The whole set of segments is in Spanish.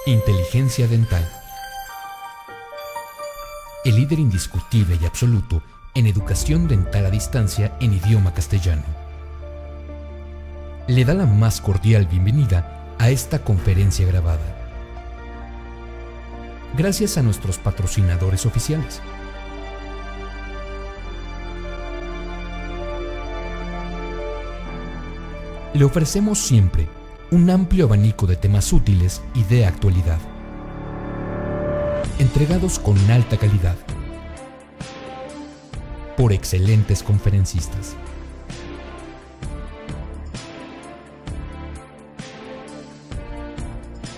Inteligencia dental. El líder indiscutible y absoluto en educación dental a distancia en idioma castellano. Le da la más cordial bienvenida a esta conferencia grabada. Gracias a nuestros patrocinadores oficiales. Le ofrecemos siempre un amplio abanico de temas útiles y de actualidad, entregados con alta calidad, por excelentes conferencistas.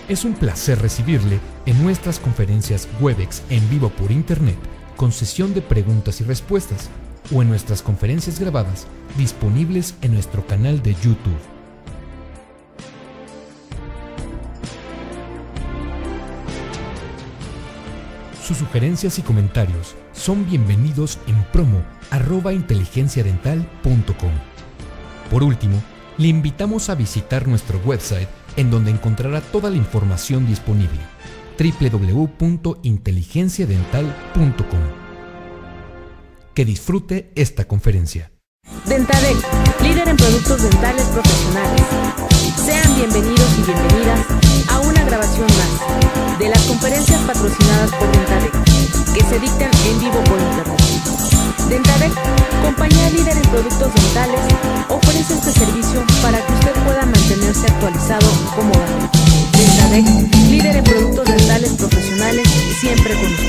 Es un placer recibirle en nuestras conferencias Webex en vivo por Internet, con sesión de preguntas y respuestas, o en nuestras conferencias grabadas disponibles en nuestro canal de YouTube. Sus sugerencias y comentarios son bienvenidos en promo@inteligenciadental.com. Por último, le invitamos a visitar nuestro website, en donde encontrará toda la información disponible: www.inteligenciadental.com. Que disfrute esta conferencia. Dentadec, líder en productos dentales profesionales. Sean bienvenidos y bienvenidas a una grabación más de las conferencias patrocinadas por Dentadec, que se dictan en vivo por Internet. Dentadec, compañía líder en productos dentales, ofrece este servicio para que usted pueda mantenerse actualizado cómodamente. Dentadec, líder en productos dentales profesionales, siempre con usted.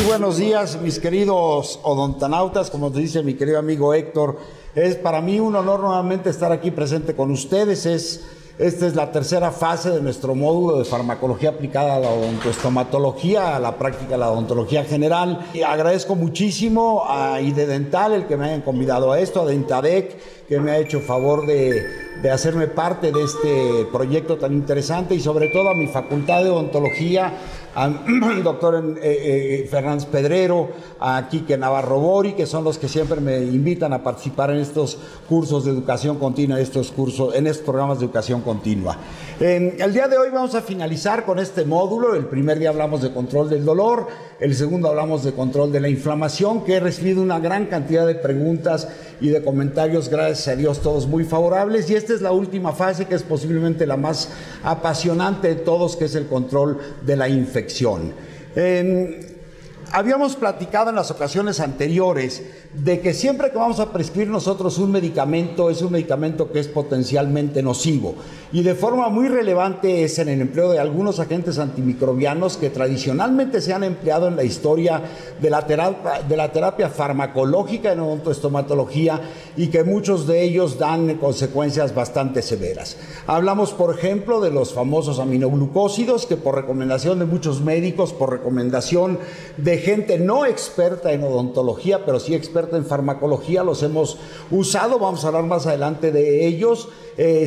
Buenos días, mis queridos odontonautas, como te dice mi querido amigo Héctor. Es para mí un honor nuevamente estar aquí presente con ustedes. Esta es la tercera fase de nuestro módulo de farmacología aplicada a la odontoestomatología, a la práctica de la odontología general. Y agradezco muchísimo a IDE Dental el que me hayan convidado a esto, a Dentadec, que me ha hecho favor de hacerme parte de este proyecto tan interesante, y sobre todo a mi facultad de odontología, al doctor Fernández Pedrero, a Quique Navarro Bori, que son los que siempre me invitan a participar en estos cursos de educación continua, en estos programas de educación continua. El día de hoy vamos a finalizar con este módulo. El primer día hablamos de control del dolor, el segundo hablamos de control de la inflamación, que he recibido una gran cantidad de preguntas y de comentarios, gracias a Dios, todos muy favorables, y esta es la última fase, que es posiblemente la más apasionante de todos, que es el control de la infección. Habíamos platicado en las ocasiones anteriores de que siempre que vamos a prescribir nosotros un medicamento, es un medicamento que es potencialmente nocivo, y de forma muy relevante es en el empleo de algunos agentes antimicrobianos que tradicionalmente se han empleado en la historia de la terapia farmacológica en odontoestomatología, y que muchos de ellos dan consecuencias bastante severas. Hablamos, por ejemplo, de los famosos aminoglucósidos, que por recomendación de muchos médicos, por recomendación de gente no experta en odontología, pero sí experta en farmacología, los hemos usado. Vamos a hablar más adelante de ellos.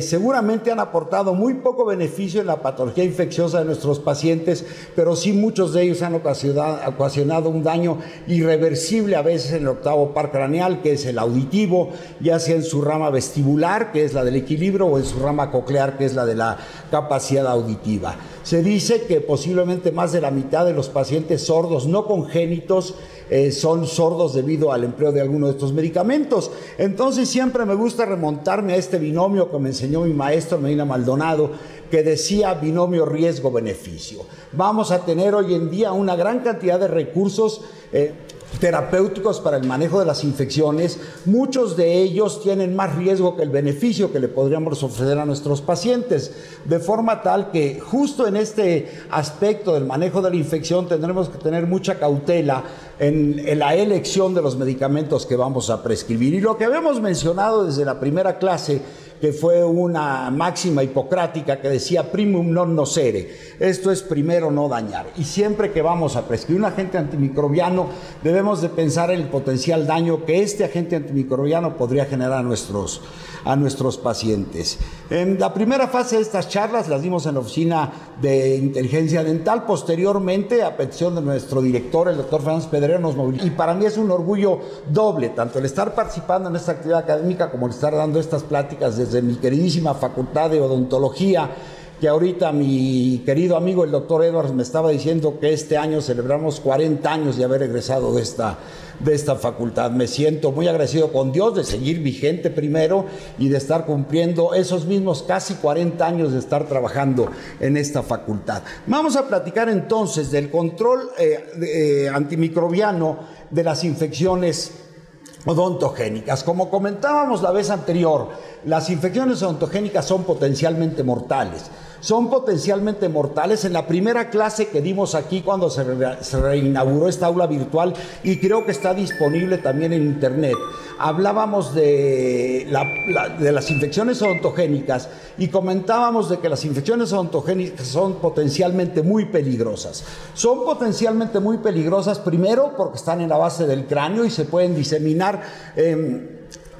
Seguramente han aportado muy poco beneficio en la patología infecciosa de nuestros pacientes, pero sí muchos de ellos han ocasionado un daño irreversible, a veces en el octavo par craneal, que es el auditivo, ya sea en su rama vestibular, que es la del equilibrio, o en su rama coclear, que es la de la capacidad auditiva. Se dice que posiblemente más de la mitad de los pacientes sordos no congénitos son sordos debido al empleo de alguno de estos medicamentos. Entonces siempre me gusta remontarme a este binomio que me enseñó mi maestro Medina Maldonado, que decía binomio riesgo-beneficio. Vamos a tener hoy en día una gran cantidad de recursos terapéuticos para el manejo de las infecciones. Muchos de ellos tienen más riesgo que el beneficio que le podríamos ofrecer a nuestros pacientes, de forma tal que justo en este aspecto del manejo de la infección tendremos que tener mucha cautela en la elección de los medicamentos que vamos a prescribir. Y lo que habíamos mencionado desde la primera clase, que fue una máxima hipocrática que decía primum non nocere, esto es primero no dañar. Y siempre que vamos a prescribir un agente antimicrobiano, debemos de pensar en el potencial daño que este agente antimicrobiano podría generar a nuestros pacientes. En la primera fase de estas charlas las dimos en la Oficina de Inteligencia Dental. Posteriormente, a petición de nuestro director, el doctor Fernández Pedrero, nos movilizó. Y para mí es un orgullo doble, tanto el estar participando en esta actividad académica como el estar dando estas pláticas desde mi queridísima Facultad de Odontología, que ahorita mi querido amigo el doctor Edwards me estaba diciendo que este año celebramos 40 años de haber egresado de esta facultad. Me siento muy agradecido con Dios de seguir vigente primero y de estar cumpliendo esos mismos casi 40 años de estar trabajando en esta facultad. Vamos a platicar entonces del control antimicrobiano de las infecciones odontogénicas. Como comentábamos la vez anterior, las infecciones odontogénicas son potencialmente mortales. Son potencialmente mortales. En la primera clase que dimos aquí cuando se reinauguró esta aula virtual, y creo que está disponible también en internet, hablábamos de las infecciones odontogénicas y comentábamos de que las infecciones odontogénicas son potencialmente muy peligrosas. Son potencialmente muy peligrosas primero porque están en la base del cráneo y se pueden diseminar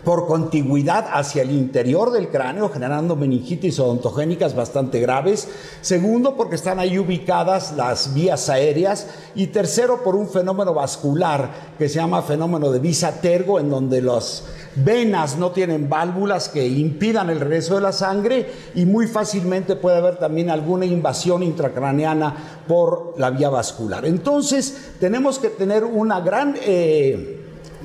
por contigüidad hacia el interior del cráneo, generando meningitis odontogénicas bastante graves. Segundo, porque están ahí ubicadas las vías aéreas. Y tercero, por un fenómeno vascular que se llama fenómeno de Visa-Tergo, en donde las venas no tienen válvulas que impidan el regreso de la sangre, y muy fácilmente puede haber también alguna invasión intracraneana por la vía vascular. Entonces, tenemos que tener una gran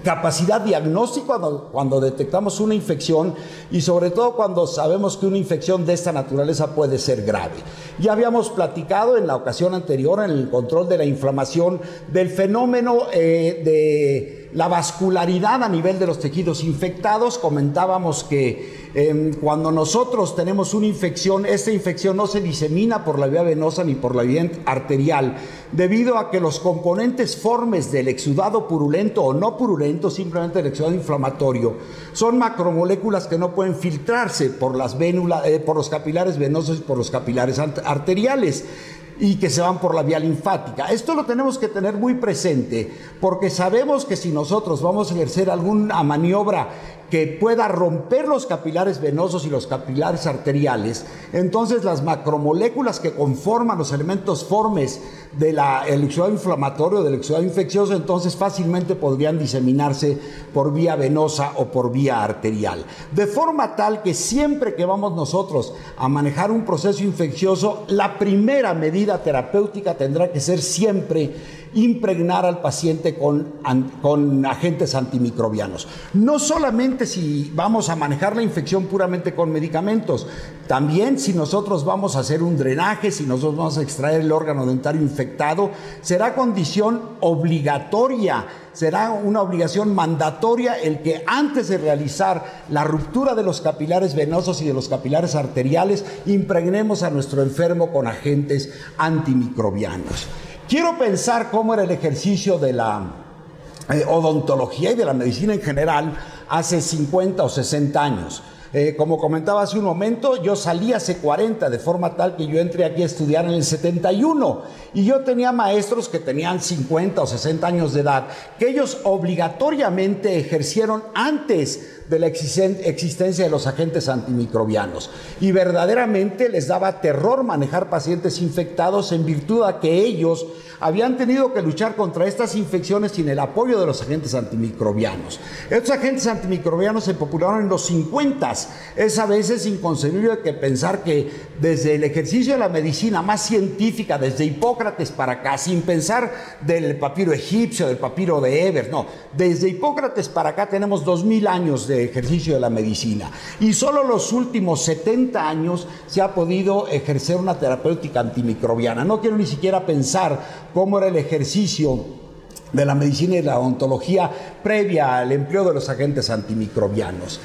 capacidad diagnóstica cuando detectamos una infección, y sobre todo cuando sabemos que una infección de esta naturaleza puede ser grave. Ya habíamos platicado en la ocasión anterior, en el control de la inflamación, del fenómeno de la vascularidad a nivel de los tejidos infectados. Comentábamos que cuando nosotros tenemos una infección, esta infección no se disemina por la vía venosa ni por la vía arterial, debido a que los componentes formes del exudado purulento o no purulento, simplemente el exudado inflamatorio, son macromoléculas que no pueden filtrarse por las por los capilares venosos y por los capilares arteriales, y que se van por la vía linfática. Esto lo tenemos que tener muy presente, porque sabemos que si nosotros vamos a ejercer alguna maniobra que pueda romper los capilares venosos y los capilares arteriales, entonces las macromoléculas que conforman los elementos formes del exudado inflamatorio, del exudado infeccioso, entonces fácilmente podrían diseminarse por vía venosa o por vía arterial. De forma tal que siempre que vamos nosotros a manejar un proceso infeccioso, la primera medida terapéutica tendrá que ser siempre impregnar al paciente con agentes antimicrobianos. No solamente si vamos a manejar la infección puramente con medicamentos, también si nosotros vamos a hacer un drenaje, si nosotros vamos a extraer el órgano dentario infectado, será condición obligatoria, será una obligación mandatoria el que antes de realizar la ruptura de los capilares venosos y de los capilares arteriales, impregnemos a nuestro enfermo con agentes antimicrobianos. Quiero pensar cómo era el ejercicio de la odontología y de la medicina en general hace 50 o 60 años. Como comentaba hace un momento, yo salí hace 40, de forma tal que yo entré aquí a estudiar en el 71, y yo tenía maestros que tenían 50 o 60 años de edad, que ellos obligatoriamente ejercieron antes de la existencia de los agentes antimicrobianos, y verdaderamente les daba terror manejar pacientes infectados en virtud a que ellos habían tenido que luchar contra estas infecciones sin el apoyo de los agentes antimicrobianos. Estos agentes antimicrobianos se popularon en los 50s. Es a veces inconcebible que pensar que desde el ejercicio de la medicina más científica, desde Hipócrates para acá, sin pensar del papiro egipcio, del papiro de Ebers, no, desde Hipócrates para acá tenemos 2000 años de ejercicio de la medicina, y solo los últimos 70 años se ha podido ejercer una terapéutica antimicrobiana. No quiero ni siquiera pensar cómo era el ejercicio de la medicina y la odontología previa al empleo de los agentes antimicrobianos.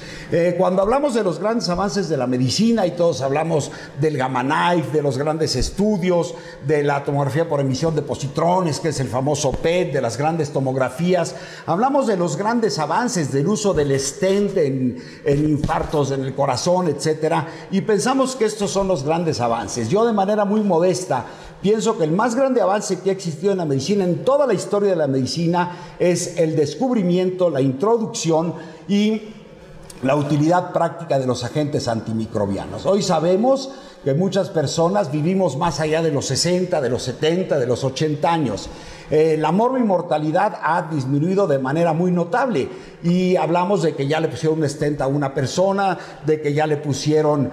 Cuando hablamos de los grandes avances de la medicina y todos hablamos del gamma knife, de los grandes estudios, de la tomografía por emisión de positrones, que es el famoso PET, de las grandes tomografías, hablamos de los grandes avances del uso del stent en infartos en el corazón, etcétera, y pensamos que estos son los grandes avances. Yo, de manera muy modesta, pienso que el más grande avance que ha existido en la medicina, en toda la historia de la medicina, es el descubrimiento, la introducción y la utilidad práctica de los agentes antimicrobianos. Hoy sabemos que muchas personas vivimos más allá de los 60, de los 70, de los 80 años. La morbimortalidad ha disminuido de manera muy notable y hablamos de que ya le pusieron un stent a una persona, de que ya le hicieron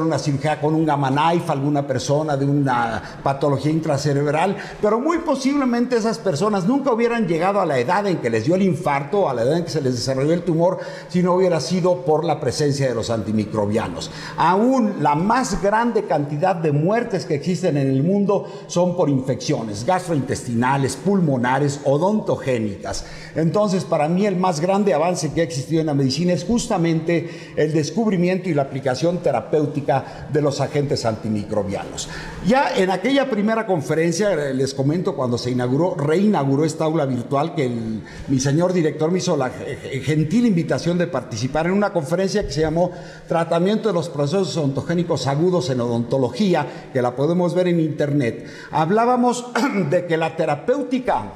una cirugía con un gamma knife a alguna persona de una patología intracerebral, pero muy posiblemente esas personas nunca hubieran llegado a la edad en que les dio el infarto, a la edad en que se les desarrolló el tumor, si no hubiera sido por la presencia de los antimicrobianos. Aún la más grande cantidad de muertes que existen en el mundo son por infecciones gastrointestinales, pulmonares, odontogénicas. Entonces, para mí el más grande avance que ha existido en la medicina es justamente el descubrimiento y la aplicación terapéutica de los agentes antimicrobianos. Ya en aquella primera conferencia, les comento, cuando se reinauguró esta aula virtual, que mi señor director me hizo la gentil invitación de participar en una conferencia que se llamó Tratamiento de los procesos odontogénicos agudos en odontología, que la podemos ver en internet. Hablábamos de que la terapéutica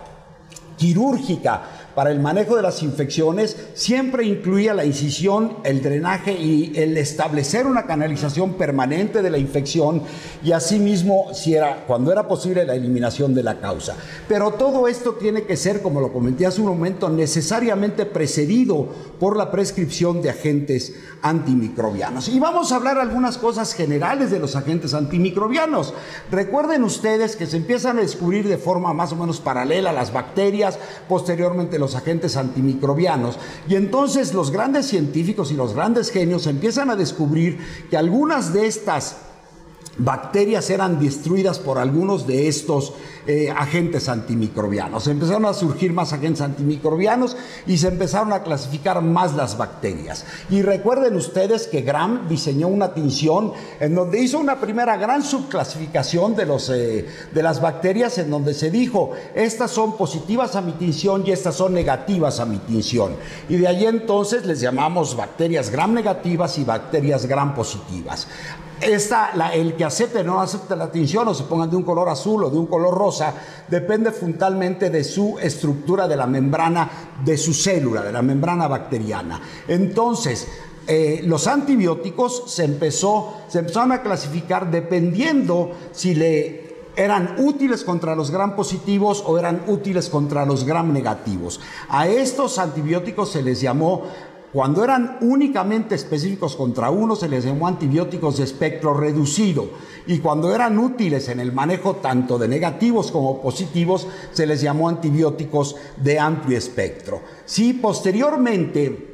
quirúrgica para el manejo de las infecciones siempre incluía la incisión, el drenaje y el establecer una canalización permanente de la infección, y asimismo, cuando era posible, la eliminación de la causa. Pero todo esto tiene que ser, como lo comenté hace un momento, necesariamente precedido por la prescripción de agentes antimicrobianos. Y vamos a hablar algunas cosas generales de los agentes antimicrobianos. Recuerden ustedes que se empiezan a descubrir de forma más o menos paralela las bacterias, posteriormente los agentes antimicrobianos, y entonces los grandes científicos y los grandes genios empiezan a descubrir que algunas de estas bacterias eran destruidas por algunos de estos agentes antimicrobianos. Empezaron a surgir más agentes antimicrobianos y se empezaron a clasificar más las bacterias. Y recuerden ustedes que Gram diseñó una tinción en donde hizo una primera gran subclasificación de las bacterias, en donde se dijo: estas son positivas a mi tinción y estas son negativas a mi tinción. Y de allí entonces les llamamos bacterias Gram negativas y bacterias Gram positivas. El que acepte o no acepte la tinción, o se pongan de un color azul o de un color rosa, depende fundamentalmente de su estructura de la membrana de su célula, de la membrana bacteriana. Entonces, los antibióticos se empezaron a clasificar dependiendo si eran útiles contra los gram positivos o eran útiles contra los gram negativos. A estos antibióticos se les llamó, cuando eran únicamente específicos contra uno, se les llamó antibióticos de espectro reducido, y cuando eran útiles en el manejo tanto de negativos como positivos, se les llamó antibióticos de amplio espectro. Sí, posteriormente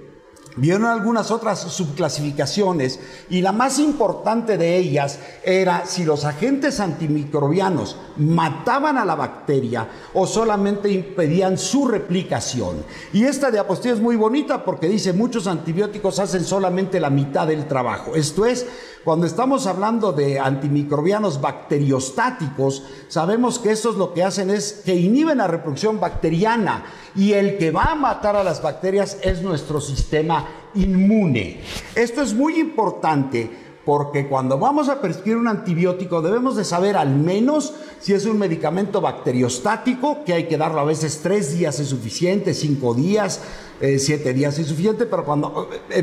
vieron algunas otras subclasificaciones, y la más importante de ellas era si los agentes antimicrobianos mataban a la bacteria o solamente impedían su replicación. Y esta diapositiva es muy bonita porque dice: muchos antibióticos hacen solamente la mitad del trabajo. Esto es, cuando estamos hablando de antimicrobianos bacteriostáticos, sabemos que estos lo que hacen es que inhiben la reproducción bacteriana, y el que va a matar a las bacterias es nuestro sistema inmune. Esto es muy importante porque cuando vamos a prescribir un antibiótico debemos de saber al menos si es un medicamento bacteriostático, que hay que darlo a veces 3 días es suficiente, 5 días, 7 días es suficiente, pero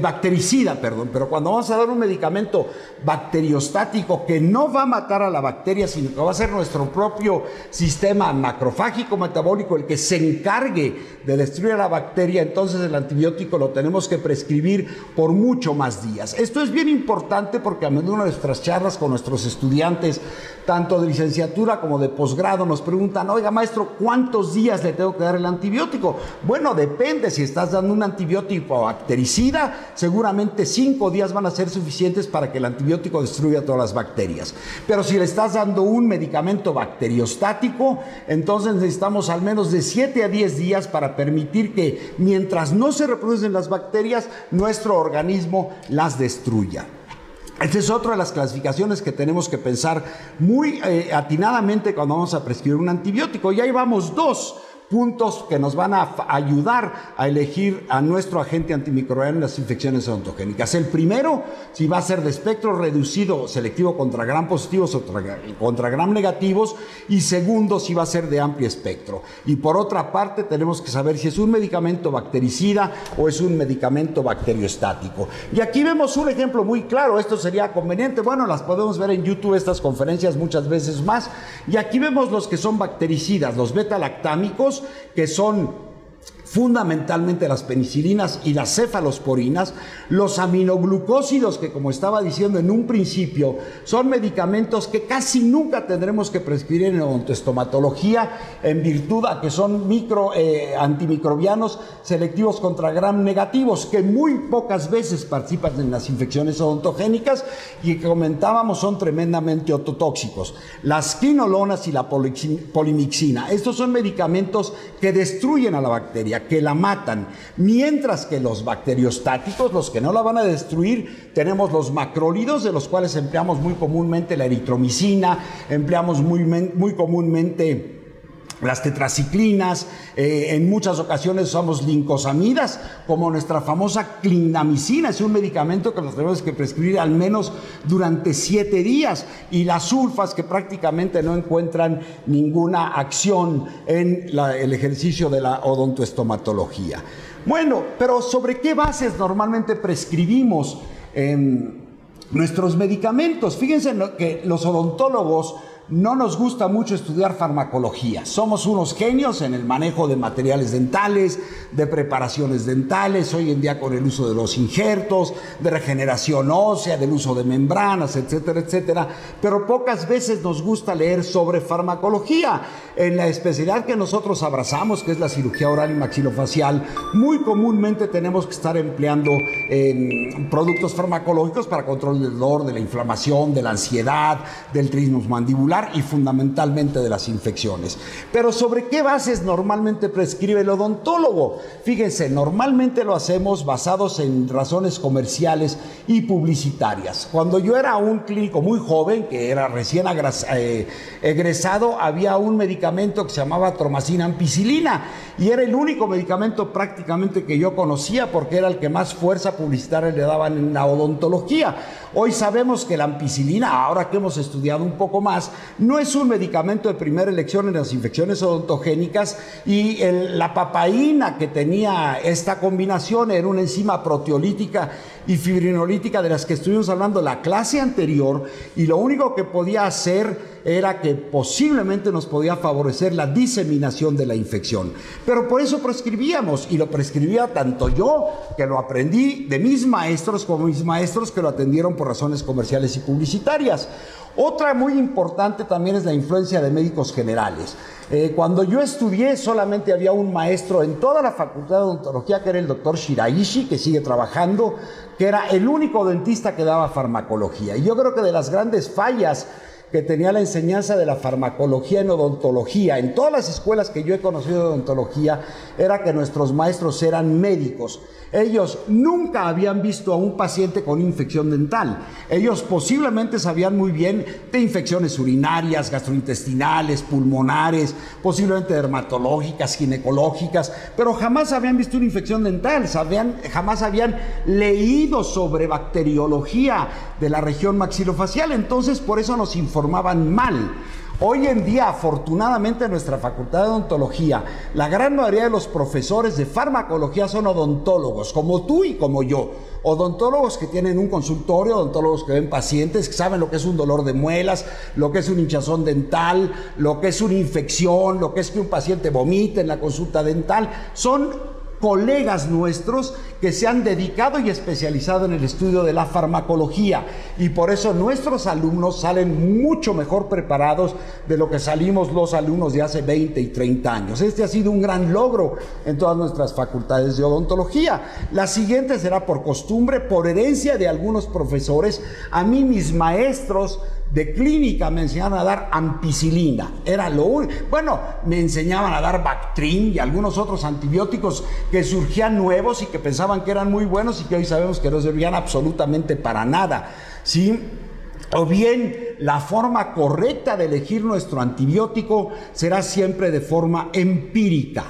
bactericida, pero cuando vamos a dar un medicamento bacteriostático que no va a matar a la bacteria, sino que va a ser nuestro propio sistema macrofágico metabólico el que se encargue de destruir a la bacteria, entonces el antibiótico lo tenemos que prescribir por mucho más días. Esto es bien importante porque porque a menudo en nuestras charlas con nuestros estudiantes, tanto de licenciatura como de posgrado, nos preguntan, oiga maestro, ¿cuántos días le tengo que dar el antibiótico? Bueno, depende. Si estás dando un antibiótico bactericida, seguramente 5 días van a ser suficientes para que el antibiótico destruya todas las bacterias. Pero si le estás dando un medicamento bacteriostático, entonces necesitamos al menos de 7 a 10 días para permitir que, mientras no se reproducen las bacterias, nuestro organismo las destruya. Esta es otra de las clasificaciones que tenemos que pensar muy atinadamente cuando vamos a prescribir un antibiótico. Y ahí vamos 2 puntos que nos van a ayudar a elegir a nuestro agente antimicrobiano en las infecciones odontogénicas. El primero, si va a ser de espectro reducido selectivo contra gram positivos o contra gram negativos, y segundo, si va a ser de amplio espectro. Y por otra parte, tenemos que saber si es un medicamento bactericida o es un medicamento bacteriostático. Y aquí vemos un ejemplo muy claro. Esto sería conveniente. Bueno, las podemos ver en YouTube, estas conferencias muchas veces más. Y aquí vemos los que son bactericidas, los beta-lactámicos, que son fundamentalmente las penicilinas y las cefalosporinas, los aminoglucósidos, que como estaba diciendo en un principio, son medicamentos que casi nunca tendremos que prescribir en odontoestomatología en virtud a que son antimicrobianos selectivos contra gram negativos, que muy pocas veces participan en las infecciones odontogénicas y que comentábamos son tremendamente ototóxicos. Las quinolonas y la polimixina, estos son medicamentos que destruyen a la bacteria, que la matan, mientras que los bacteriostáticos, los que no la van a destruir, tenemos los macrólidos, de los cuales empleamos muy comúnmente la eritromicina, empleamos muy comúnmente las tetraciclinas, en muchas ocasiones usamos lincosamidas, como nuestra famosa clindamicina, es un medicamento que nos tenemos que prescribir al menos durante 7 días, y las sulfas, que prácticamente no encuentran ninguna acción en el ejercicio de la odontoestomatología. Bueno, pero ¿sobre qué bases normalmente prescribimos nuestros medicamentos? Fíjense que los odontólogos no nos gusta mucho estudiar farmacología. Somos unos genios en el manejo de materiales dentales, de preparaciones dentales, hoy en día con el uso de los injertos, de regeneración ósea, del uso de membranas, etcétera, etcétera. Pero pocas veces nos gusta leer sobre farmacología. En la especialidad que nosotros abrazamos, que es la cirugía oral y maxilofacial, muy comúnmente tenemos que estar empleando productos farmacológicos para control del dolor, de la inflamación, de la ansiedad, del trismus mandibular y fundamentalmente de las infecciones. Pero ¿sobre qué bases normalmente prescribe el odontólogo? Fíjense, normalmente lo hacemos basados en razones comerciales y publicitarias. Cuando yo era un clínico muy joven, que era recién egresado, había un medicamento que se llamaba atromicina ampicilina, y era el único medicamento prácticamente que yo conocía, porque era el que más fuerza publicitaria le daban en la odontología. Hoy sabemos que la ampicilina, ahora que hemos estudiado un poco más, no es un medicamento de primera elección en las infecciones odontogénicas, y la papaína que tenía esta combinación era una enzima proteolítica y fibrinolítica de las que estuvimos hablando en la clase anterior, y lo único que podía hacer era que posiblemente nos podía favorecer la diseminación de la infección. Pero por eso prescribíamos, y lo prescribía tanto yo, que lo aprendí de mis maestros, como mis maestros que lo atendieron por razones comerciales y publicitarias. Otra muy importante también es la influencia de médicos generales. Cuando yo estudié, solamente había un maestro en toda la facultad de odontología, que era el doctor Shiraishi, que sigue trabajando, que era el único dentista que daba farmacología. Y yo creo que de las grandes fallas que tenía la enseñanza de la farmacología en odontología, en todas las escuelas que yo he conocido de odontología, era que nuestros maestros eran médicos. Ellos nunca habían visto a un paciente con infección dental. Ellos posiblemente sabían muy bien de infecciones urinarias, gastrointestinales, pulmonares, posiblemente dermatológicas, ginecológicas, pero jamás habían visto una infección dental, jamás habían leído sobre bacteriología de la región maxilofacial. Entonces, por eso nos informaban mal. Hoy en día, afortunadamente, en nuestra facultad de odontología, la gran mayoría de los profesores de farmacología son odontólogos, como tú y como yo. Odontólogos que tienen un consultorio, odontólogos que ven pacientes, que saben lo que es un dolor de muelas, lo que es un hinchazón dental, lo que es una infección, lo que es que un paciente vomite en la consulta dental. Son colegas nuestros que se han dedicado y especializado en el estudio de la farmacología, y por eso nuestros alumnos salen mucho mejor preparados de lo que salimos los alumnos de hace 20 y 30 años. Este ha sido un gran logro en todas nuestras facultades de odontología. La siguiente será por costumbre, por herencia de algunos profesores. A mí mis maestros de clínica me enseñaron a dar ampicilina, era lo único. Bueno, me enseñaban a dar Bactrim y algunos otros antibióticos que surgían nuevos y que pensaban que eran muy buenos y que hoy sabemos que no servían absolutamente para nada, ¿sí? O bien, la forma correcta de elegir nuestro antibiótico será siempre de forma empírica.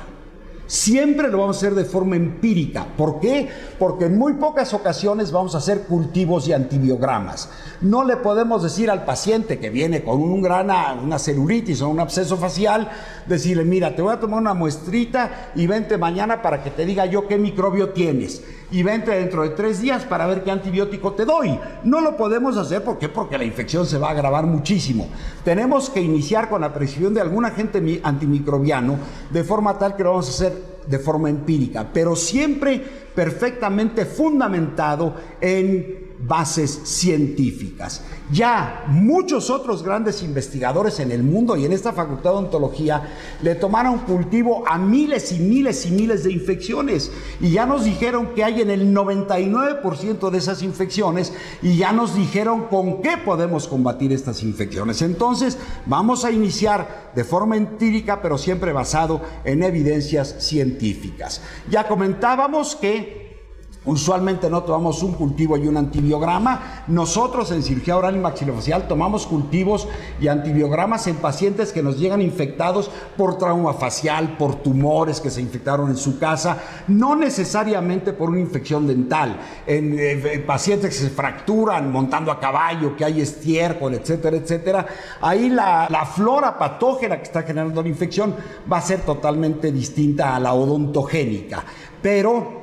Siempre lo vamos a hacer de forma empírica. ¿Por qué? Porque en muy pocas ocasiones vamos a hacer cultivos y antibiogramas. No le podemos decir al paciente que viene con una celulitis o un absceso facial, decirle, mira, te voy a tomar una muestrita y vente mañana para que te diga yo qué microbio tienes. Y vente dentro de 3 días para ver qué antibiótico te doy. No lo podemos hacer, ¿por qué? Porque la infección se va a agravar muchísimo. Tenemos que iniciar con la prescripción de algún agente antimicrobiano de forma tal que lo vamos a hacer de forma empírica, pero siempre perfectamente fundamentado en bases científicas. Ya muchos otros grandes investigadores en el mundo y en esta facultad de odontología le tomaron cultivo a miles y miles y miles de infecciones y ya nos dijeron que hay en el 99% de esas infecciones y ya nos dijeron con qué podemos combatir estas infecciones. Entonces vamos a iniciar de forma empírica, pero siempre basado en evidencias científicas. Ya comentábamos que usualmente no tomamos un cultivo y un antibiograma. Nosotros en cirugía oral y maxilofacial tomamos cultivos y antibiogramas en pacientes que nos llegan infectados por trauma facial, por tumores que se infectaron en su casa, no necesariamente por una infección dental, en pacientes que se fracturan montando a caballo, que hay estiércol, etcétera, etcétera. Ahí la flora patógena que está generando la infección va a ser totalmente distinta a la odontogénica, pero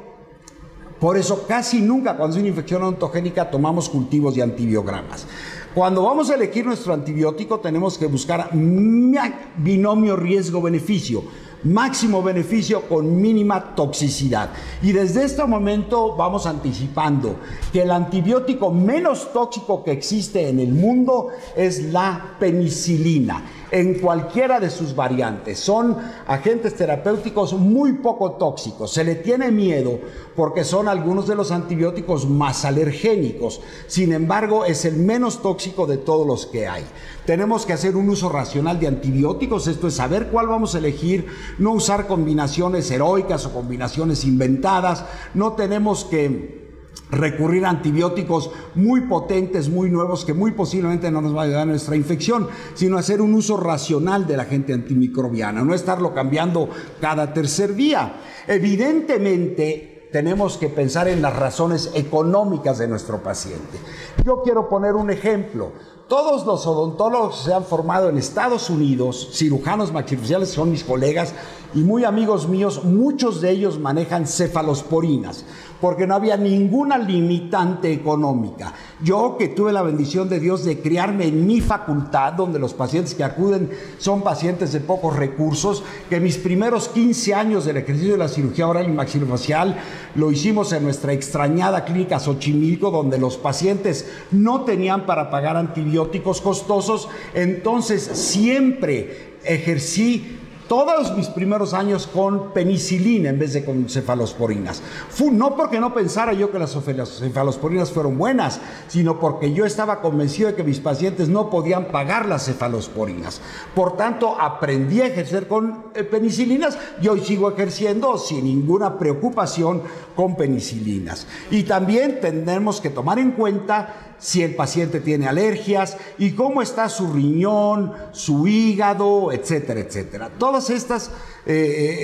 por eso casi nunca cuando es una infección odontogénica tomamos cultivos y antibiogramas. Cuando vamos a elegir nuestro antibiótico tenemos que buscar binomio riesgo-beneficio, máximo beneficio con mínima toxicidad. Y desde este momento vamos anticipando que el antibiótico menos tóxico que existe en el mundo es la penicilina, en cualquiera de sus variantes. Son agentes terapéuticos muy poco tóxicos. Se le tiene miedo porque son algunos de los antibióticos más alergénicos. Sin embargo, es el menos tóxico de todos los que hay. Tenemos que hacer un uso racional de antibióticos, esto es saber cuál vamos a elegir, no usar combinaciones heroicas o combinaciones inventadas. No tenemos que recurrir a antibióticos muy potentes, muy nuevos, que muy posiblemente no nos va a ayudar a nuestra infección, sino hacer un uso racional del agente antimicrobiano, no estarlo cambiando cada tercer día. Evidentemente, tenemos que pensar en las razones económicas de nuestro paciente. Yo quiero poner un ejemplo. Todos los odontólogos se han formado en Estados Unidos, cirujanos maxilofaciales son mis colegas y muy amigos míos, muchos de ellos manejan cefalosporinas, porque no había ninguna limitante económica. Yo, que tuve la bendición de Dios de criarme en mi facultad, donde los pacientes que acuden son pacientes de pocos recursos, que mis primeros 15 años del ejercicio de la cirugía oral y maxilofacial lo hicimos en nuestra extrañada clínica Xochimilco, donde los pacientes no tenían para pagar antibióticos costosos. Entonces siempre ejercí todos mis primeros años con penicilina en vez de con cefalosporinas. No porque no pensara yo que las cefalosporinas fueron buenas, sino porque yo estaba convencido de que mis pacientes no podían pagar las cefalosporinas. Por tanto, aprendí a ejercer con penicilinas y hoy sigo ejerciendo sin ninguna preocupación con penicilinas. Y también tenemos que tomar en cuenta si el paciente tiene alergias y cómo está su riñón, su hígado, etcétera, etcétera. Todos estos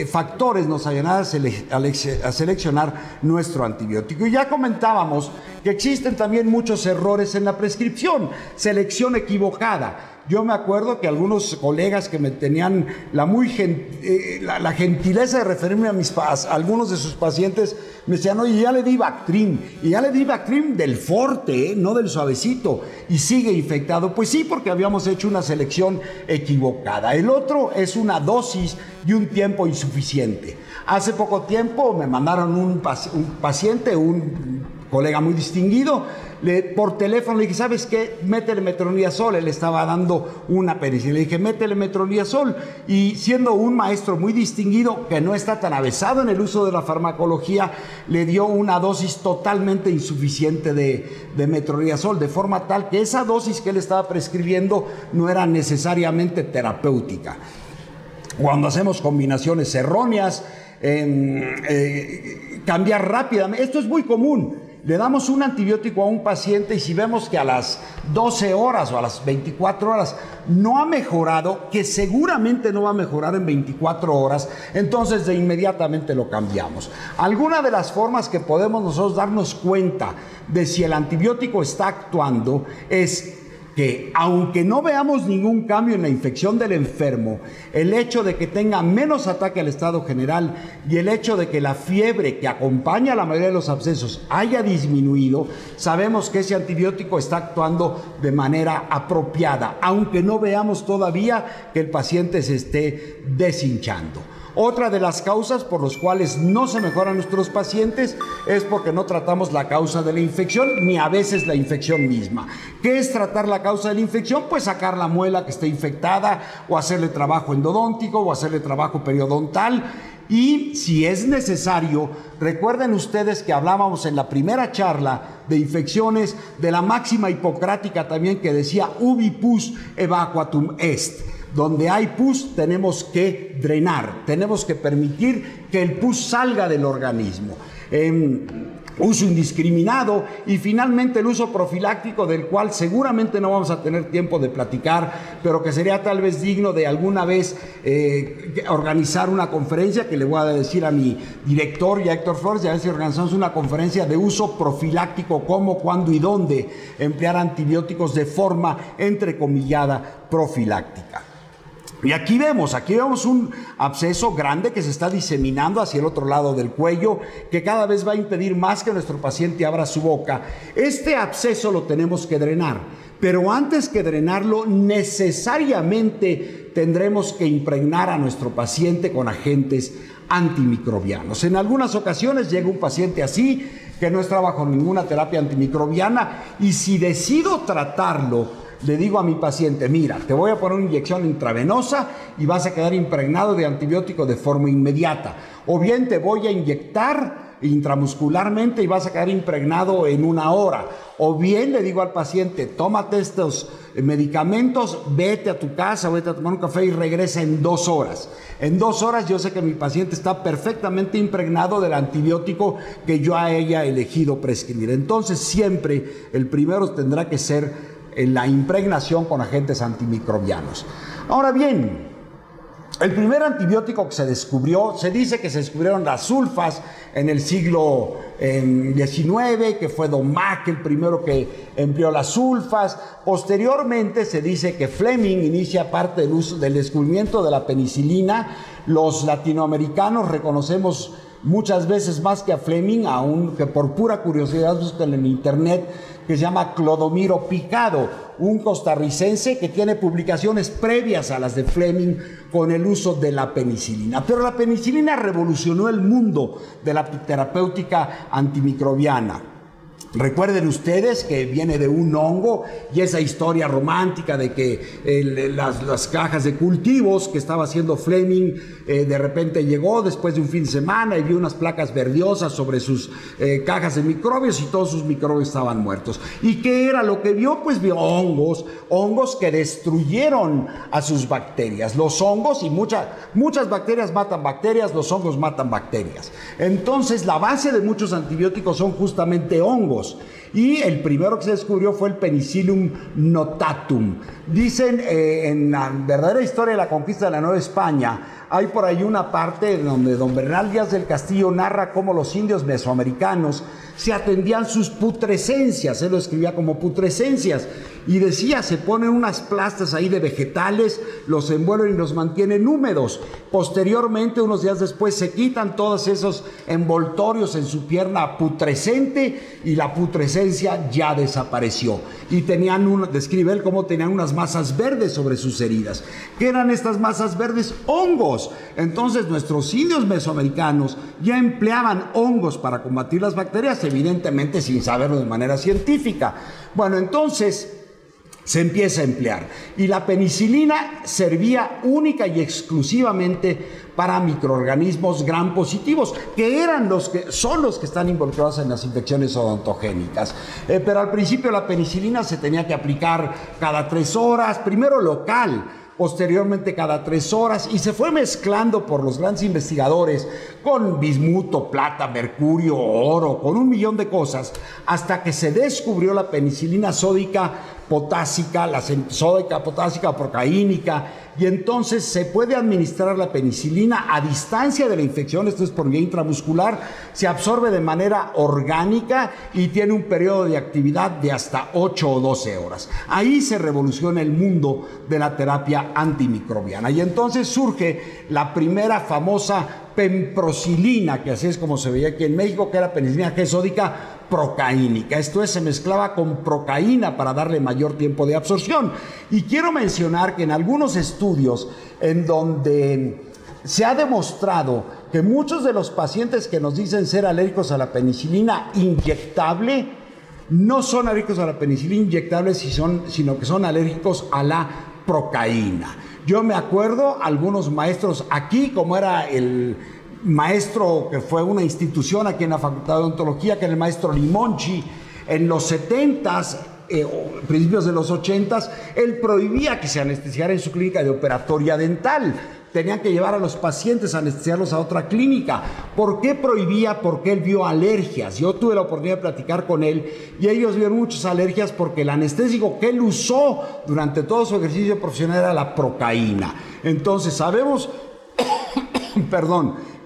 factores nos ayudan a seleccionar nuestro antibiótico. Y ya comentábamos que existen también muchos errores en la prescripción, selección equivocada. Yo me acuerdo que algunos colegas que me tenían la gentileza de referirme a algunos de sus pacientes me decían, oye, ya le di Bactrim, y ya le di Bactrim del fuerte, no del suavecito, y sigue infectado. Pues sí, porque habíamos hecho una selección equivocada. El otro es una dosis y un tiempo insuficiente. Hace poco tiempo me mandaron un paciente, un colega muy distinguido, por teléfono le dije, ¿sabes qué? Métele metronidazol. Él estaba dando una penicilina. Le dije, métele metronidazol. Y siendo un maestro muy distinguido, que no está tan avesado en el uso de la farmacología, le dio una dosis totalmente insuficiente de metronidazol, de forma tal que esa dosis que él estaba prescribiendo no era necesariamente terapéutica. Cuando hacemos combinaciones erróneas, cambiar rápidamente, esto es muy común. Le damos un antibiótico a un paciente y si vemos que a las 12 horas o a las 24 horas no ha mejorado, que seguramente no va a mejorar en 24 horas, entonces de inmediatamente lo cambiamos. Alguna de las formas que podemos nosotros darnos cuenta de si el antibiótico está actuando es que aunque no veamos ningún cambio en la infección del enfermo, el hecho de que tenga menos ataque al estado general y el hecho de que la fiebre que acompaña a la mayoría de los abscesos haya disminuido, sabemos que ese antibiótico está actuando de manera apropiada, aunque no veamos todavía que el paciente se esté deshinchando. Otra de las causas por las cuales no se mejoran nuestros pacientes es porque no tratamos la causa de la infección, ni a veces la infección misma. ¿Qué es tratar la causa de la infección? Pues sacar la muela que esté infectada, o hacerle trabajo endodóntico, o hacerle trabajo periodontal. Y si es necesario, recuerden ustedes que hablábamos en la primera charla de infecciones de la máxima hipocrática también que decía ubi pus evacuatum est. Donde hay pus tenemos que drenar, tenemos que permitir que el pus salga del organismo. Uso indiscriminado y finalmente el uso profiláctico, del cual seguramente no vamos a tener tiempo de platicar, pero que sería tal vez digno de alguna vez organizar una conferencia, que le voy a decir a mi director y a Héctor Flores, y a ver si organizamos una conferencia de uso profiláctico, cómo, cuándo y dónde emplear antibióticos de forma entrecomillada profiláctica. Y aquí vemos un absceso grande que se está diseminando hacia el otro lado del cuello, que cada vez va a impedir más que nuestro paciente abra su boca. Este absceso lo tenemos que drenar, pero antes que drenarlo, necesariamente tendremos que impregnar a nuestro paciente con agentes antimicrobianos. En algunas ocasiones llega un paciente así, que no está bajo ninguna terapia antimicrobiana, y si decido tratarlo, le digo a mi paciente, mira, te voy a poner una inyección intravenosa y vas a quedar impregnado de antibiótico de forma inmediata. O bien te voy a inyectar intramuscularmente y vas a quedar impregnado en 1 hora. O bien le digo al paciente, tómate estos medicamentos, vete a tu casa, vete a tomar un café y regresa en 2 horas. En 2 horas yo sé que mi paciente está perfectamente impregnado del antibiótico que yo haya elegido prescribir. Entonces siempre el primero tendrá que ser la impregnación con agentes antimicrobianos. Ahora bien, el primer antibiótico que se descubrió, se dice que se descubrieron las sulfas en el siglo XIX, que fue Don Mack el primero que empleó las sulfas. Posteriormente se dice que Fleming inicia parte del uso del descubrimiento de la penicilina. Los latinoamericanos reconocemos muchas veces más que a Fleming, aunque por pura curiosidad busquen en internet, que se llama Clodomiro Picado, un costarricense que tiene publicaciones previas a las de Fleming con el uso de la penicilina. Pero la penicilina revolucionó el mundo de la terapéutica antimicrobiana. Recuerden ustedes que viene de un hongo, y esa historia romántica de que las cajas de cultivos que estaba haciendo Fleming, de repente llegó después de un fin de semana y vio unas placas verdosas sobre sus cajas de microbios y todos sus microbios estaban muertos. ¿Y qué era lo que vio? Pues vio hongos que destruyeron a sus bacterias. Los hongos, y muchas bacterias matan bacterias, los hongos matan bacterias. Entonces la base de muchos antibióticos son justamente hongos. Y el primero que se descubrió fue el Penicillium notatum. Dicen en la verdadera historia de la conquista de la Nueva España, hay por ahí una parte donde don Bernal Díaz del Castillo narra cómo los indios mesoamericanos se atendían sus putrescencias. Él lo escribía como putrescencias y decía, se ponen unas plastas ahí de vegetales, los envuelven y los mantienen húmedos. Posteriormente, unos días después, se quitan todos esos envoltorios en su pierna putrescente y la putrescencia ya desapareció. Y tenían describe él cómo tenían unas masas verdes sobre sus heridas. ¿Qué eran estas masas verdes? Hongos. Entonces nuestros indios mesoamericanos ya empleaban hongos para combatir las bacterias, evidentemente sin saberlo de manera científica. Bueno, entonces se empieza a emplear y la penicilina servía única y exclusivamente para microorganismos gram positivos, que son los que están involucrados en las infecciones odontogénicas. Pero al principio la penicilina se tenía que aplicar cada 3 horas, primero local, posteriormente cada 3 horas, y se fue mezclando por los grandes investigadores con bismuto, plata, mercurio, oro, con 1.000.000 de cosas, hasta que se descubrió la penicilina sódica potásica, la sódica potásica procaínica, y entonces se puede administrar la penicilina a distancia de la infección, esto es por vía intramuscular, se absorbe de manera orgánica y tiene un periodo de actividad de hasta 8 o 12 horas. Ahí se revoluciona el mundo de la terapia antimicrobiana y entonces surge la primera famosa pemprocilina, que así es como se veía aquí en México, que era penicilina G sódica procaínica. Esto es, se mezclaba con procaína para darle mayor tiempo de absorción. Y quiero mencionar que en algunos estudios en donde se ha demostrado que muchos de los pacientes que nos dicen ser alérgicos a la penicilina inyectable no son alérgicos a la penicilina inyectable, sino que son alérgicos a la procaína. Yo me acuerdo algunos maestros aquí, como era el maestro que fue una institución aquí en la Facultad de Odontología, que era el maestro Limonchi, en los 70s, principios de los 80s, él prohibía que se anestesiara en su clínica de operatoria dental. Tenían que llevar a los pacientes a anestesiarlos a otra clínica. ¿Por qué prohibía? Porque él vio alergias. Yo tuve la oportunidad de platicar con él y ellos vieron muchas alergias porque el anestésico que él usó durante todo su ejercicio profesional era la procaína. Entonces sabemos,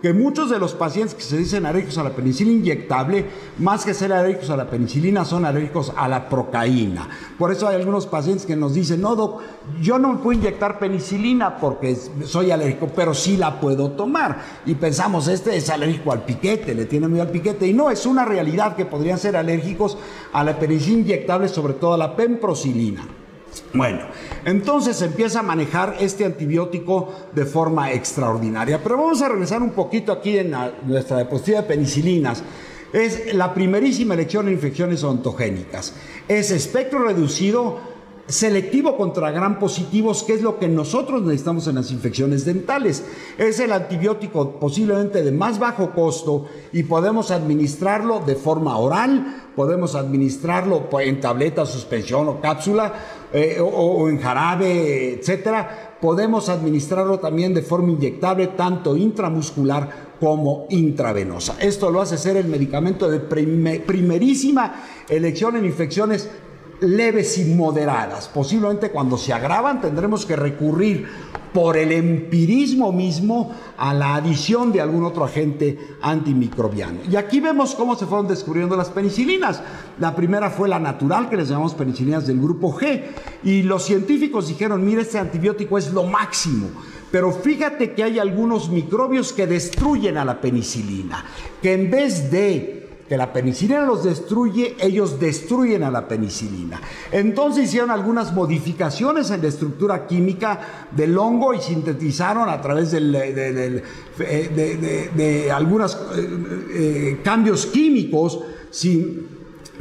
que muchos de los pacientes que se dicen alérgicos a la penicilina inyectable, más que ser alérgicos a la penicilina, son alérgicos a la procaína. Por eso hay algunos pacientes que nos dicen, no, doc, yo no me puedo inyectar penicilina porque soy alérgico, pero sí la puedo tomar. Y pensamos, este es alérgico al piquete, le tiene miedo al piquete. Y no, es una realidad que podrían ser alérgicos a la penicilina inyectable, sobre todo a la pemprocilina. Bueno, entonces se empieza a manejar este antibiótico de forma extraordinaria. Pero vamos a regresar un poquito aquí en nuestra diapositiva de penicilinas. Es la primerísima elección en infecciones odontogénicas. Es espectro reducido, selectivo contra gram positivos, que es lo que nosotros necesitamos en las infecciones dentales. Es el antibiótico posiblemente de más bajo costo y podemos administrarlo de forma oral, podemos administrarlo en tableta, suspensión o cápsula, o en jarabe, etcétera. Podemos administrarlo también de forma inyectable, tanto intramuscular como intravenosa. Esto lo hace ser el medicamento de primerísima elección en infecciones leves y moderadas. Posiblemente cuando se agravan tendremos que recurrir por el empirismo mismo a la adición de algún otro agente antimicrobiano. Y aquí vemos cómo se fueron descubriendo las penicilinas. La primera fue la natural, que les llamamos penicilinas del grupo G, y los científicos dijeron, mira, este antibiótico es lo máximo. Pero fíjate que hay algunos microbios que destruyen a la penicilina, que en vez de que la penicilina los destruye, ellos destruyen a la penicilina. Entonces hicieron algunas modificaciones en la estructura química del hongo y sintetizaron a través de algunos cambios químicos,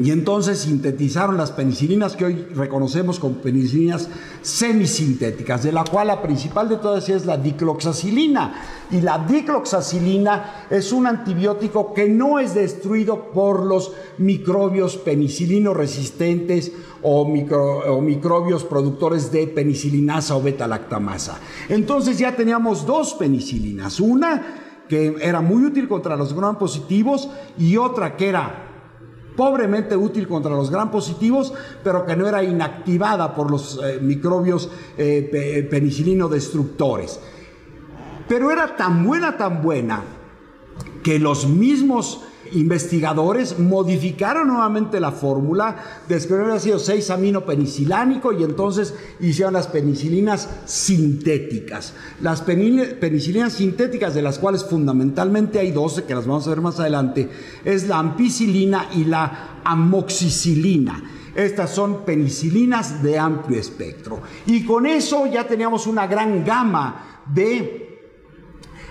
y entonces sintetizaron las penicilinas que hoy reconocemos como penicilinas semisintéticas, de la cual la principal de todas es la dicloxacilina. Y la dicloxacilina es un antibiótico que no es destruido por los microbios penicilinos resistentes o microbios productores de penicilinasa o beta-lactamasa. Entonces ya teníamos dos penicilinas, una que era muy útil contra los gram positivos y otra que era pobremente útil contra los gram positivos, pero que no era inactivada por los microbios penicilino destructores. Pero era tan buena, que los mismos investigadores modificaron nuevamente la fórmula, descubrieron el ácido 6-aminopenicilánico y entonces hicieron las penicilinas sintéticas. Las penicilinas sintéticas, de las cuales fundamentalmente hay 12, que las vamos a ver más adelante, es la ampicilina y la amoxicilina. Estas son penicilinas de amplio espectro. Y con eso ya teníamos una gran gama de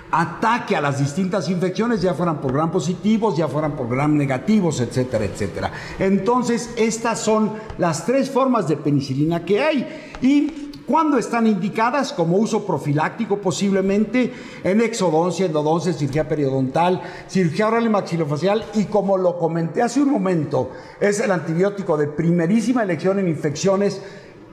ataque a las distintas infecciones, ya fueran por gram positivos, ya fueran por gram negativos, etcétera, etcétera. Entonces, estas son las 3 formas de penicilina que hay. Y ¿cuándo están indicadas? Como uso profiláctico, posiblemente en exodoncia, endodoncia, cirugía periodontal, cirugía oral y maxilofacial, y como lo comenté hace un momento, es el antibiótico de primerísima elección en infecciones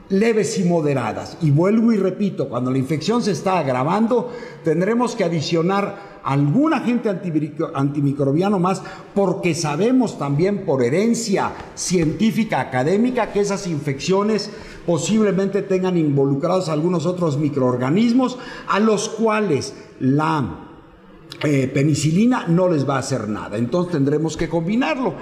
leves y moderadas. Y vuelvo y repito, cuando la infección se está agravando, tendremos que adicionar algún agente antimicrobiano más, porque sabemos también por herencia científica académica que esas infecciones posiblemente tengan involucrados algunos otros microorganismos a los cuales la penicilina no les va a hacer nada. Entonces tendremos que combinarlo.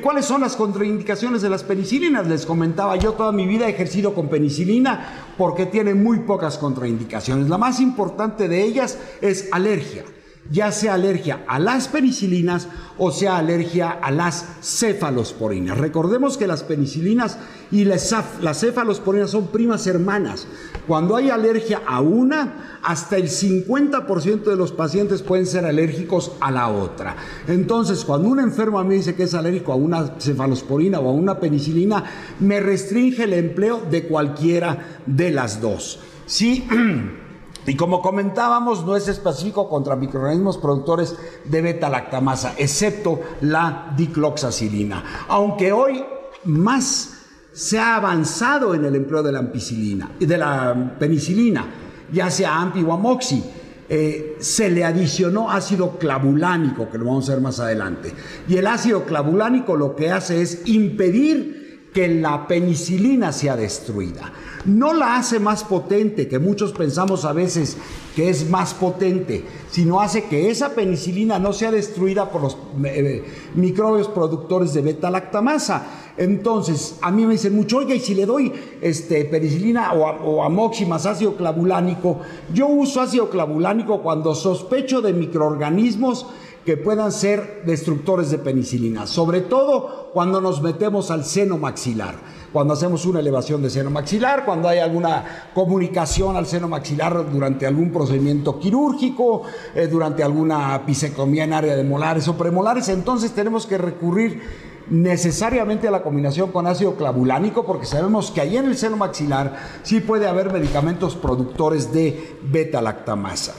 ¿Cuáles son las contraindicaciones de las penicilinas? Les comentaba, yo toda mi vida he ejercido con penicilina porque tiene muy pocas contraindicaciones. La más importante de ellas es alergia, ya sea alergia a las penicilinas o sea alergia a las cefalosporinas. Recordemos que las penicilinas y las cefalosporinas son primas hermanas. Cuando hay alergia a una, hasta el 50% de los pacientes pueden ser alérgicos a la otra. Entonces, cuando un enfermo a mí dice que es alérgico a una cefalosporina o a una penicilina, me restringe el empleo de cualquiera de las dos. Sí. Y como comentábamos, no es específico contra microorganismos productores de beta-lactamasa, excepto la dicloxacilina. Aunque hoy más se ha avanzado en el empleo de la ampicilina y de la penicilina, ya sea ampi o amoxi, se le adicionó ácido clavulánico, que lo vamos a ver más adelante. Y el ácido clavulánico lo que hace es impedir que la penicilina sea destruida. No la hace más potente, que muchos pensamos a veces que es más potente, sino hace que esa penicilina no sea destruida por los microbios productores de beta-lactamasa. Entonces, a mí me dicen mucho, oiga, y si le doy penicilina o amoxi más ácido clavulánico, yo uso ácido clavulánico cuando sospecho de microorganismos que puedan ser destructores de penicilina, sobre todo cuando nos metemos al seno maxilar, cuando hacemos una elevación de seno maxilar, cuando hay alguna comunicación al seno maxilar durante algún procedimiento quirúrgico, durante alguna apicectomía en área de molares o premolares. Entonces tenemos que recurrir necesariamente a la combinación con ácido clavulánico, porque sabemos que ahí en el seno maxilar sí puede haber medicamentos productores de beta-lactamasa.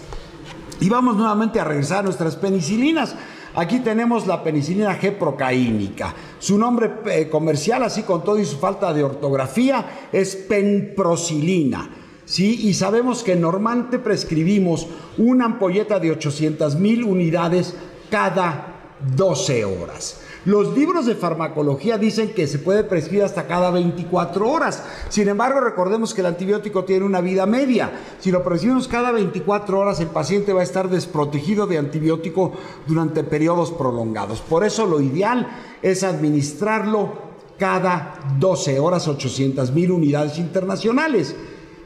Y vamos nuevamente a regresar a nuestras penicilinas. Aquí tenemos la penicilina G-procaínica. Su nombre comercial, así con todo y su falta de ortografía, es penprosilina. ¿Sí? Y sabemos que normalmente prescribimos una ampolleta de 800,000 unidades cada 12 horas. Los libros de farmacología dicen que se puede prescribir hasta cada 24 horas. Sin embargo, recordemos que el antibiótico tiene una vida media. Si lo prescribimos cada 24 horas, el paciente va a estar desprotegido de antibiótico durante periodos prolongados. Por eso lo ideal es administrarlo cada 12 horas, 800,000 unidades internacionales.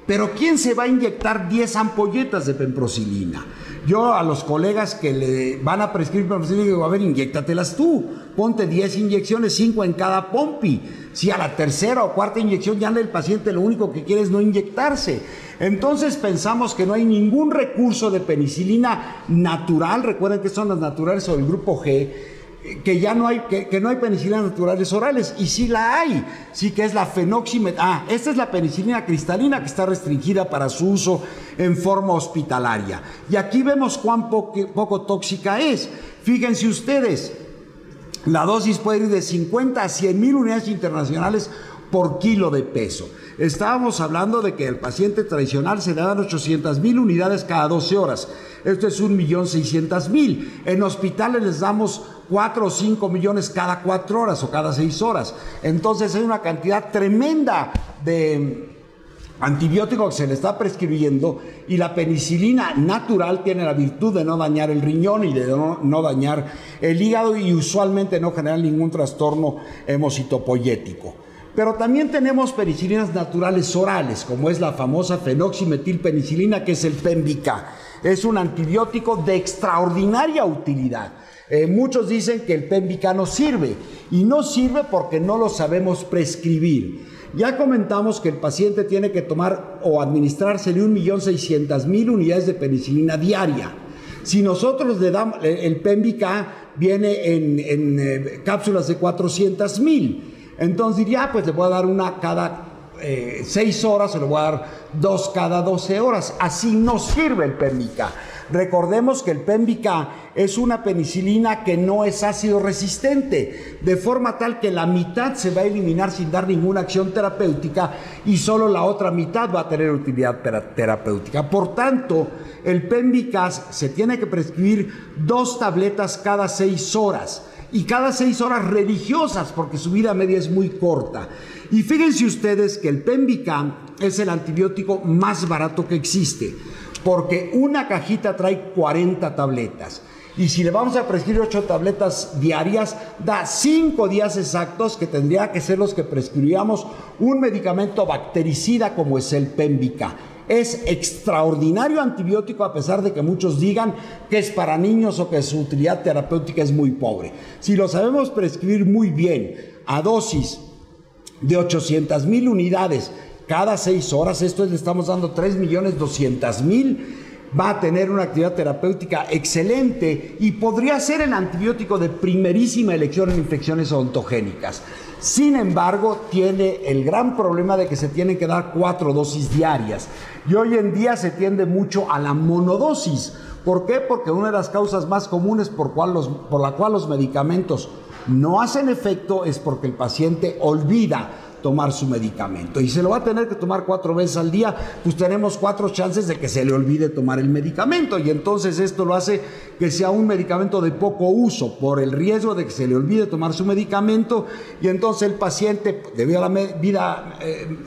Pero ¿quién se va a inyectar 10 ampolletas de penprosilina? Yo a los colegas que le van a prescribir penprosilina digo, a ver, inyéctatelas tú, ponte 10 inyecciones, 5 en cada pompi. Si a la tercera o cuarta inyección ya el paciente lo único que quiere es no inyectarse. Entonces pensamos que no hay ningún recurso de penicilina natural, recuerden que son las naturales o del grupo G, que ya no hay, que no hay penicilinas naturales orales, y sí la hay, sí, que es la fenoximetina. Esta es la penicilina cristalina que está restringida para su uso en forma hospitalaria. Y aquí vemos cuán poco tóxica es. Fíjense ustedes, la dosis puede ir de 50 a 100,000 unidades internacionales por kilo de peso. Estábamos hablando de que el paciente tradicional se le dan 800,000 unidades cada 12 horas. Esto es 1,600,000. En hospitales les damos 4 o 5 millones cada 4 horas o cada 6 horas. Entonces hay una cantidad tremenda de antibiótico que se le está prescribiendo, y la penicilina natural tiene la virtud de no dañar el riñón y de no dañar el hígado y usualmente no generar ningún trastorno hemocitopoyético. Pero también tenemos penicilinas naturales orales, como es la famosa fenoximetilpenicilina, que es el Pembica. Es un antibiótico de extraordinaria utilidad. Muchos dicen que el Pembica no sirve, y no sirve porque no lo sabemos prescribir. Ya comentamos que el paciente tiene que tomar o administrársele 1.600.000 unidades de penicilina diaria. Si nosotros le damos, el Pembica viene en cápsulas de 400.000. Entonces diría, pues le voy a dar una cada 6 horas o le voy a dar 2 cada 12 horas. Así no sirve el Pembica. Recordemos que el Pembica es una penicilina que no es ácido resistente, de forma tal que la mitad se va a eliminar sin dar ninguna acción terapéutica y solo la otra mitad va a tener utilidad terapéutica. Por tanto, el Pembica se tiene que prescribir 2 tabletas cada 6 horas. Y cada 6 horas religiosas, porque su vida media es muy corta. Y fíjense ustedes que el Pembica es el antibiótico más barato que existe, porque una cajita trae 40 tabletas. Y si le vamos a prescribir 8 tabletas diarias, da 5 días exactos que tendría que ser los que prescribíamos un medicamento bactericida como es el Pembica. Es extraordinario antibiótico, a pesar de que muchos digan que es para niños o que su utilidad terapéutica es muy pobre. Si lo sabemos prescribir muy bien, a dosis de 800.000 unidades cada 6 horas, esto es, le estamos dando 3.200.000, va a tener una actividad terapéutica excelente y podría ser el antibiótico de primerísima elección en infecciones odontogénicas. Sin embargo, tiene el gran problema de que se tienen que dar 4 dosis diarias. Y hoy en día se tiende mucho a la monodosis. ¿Por qué? Porque una de las causas más comunes por la cual los medicamentos no hacen efecto es porque el paciente olvida tomar su medicamento y se lo va a tener que tomar 4 veces al día, pues tenemos 4 chances de que se le olvide tomar el medicamento, y entonces esto lo hace que sea un medicamento de poco uso por el riesgo de que se le olvide tomar su medicamento, y entonces el paciente, debido a la vida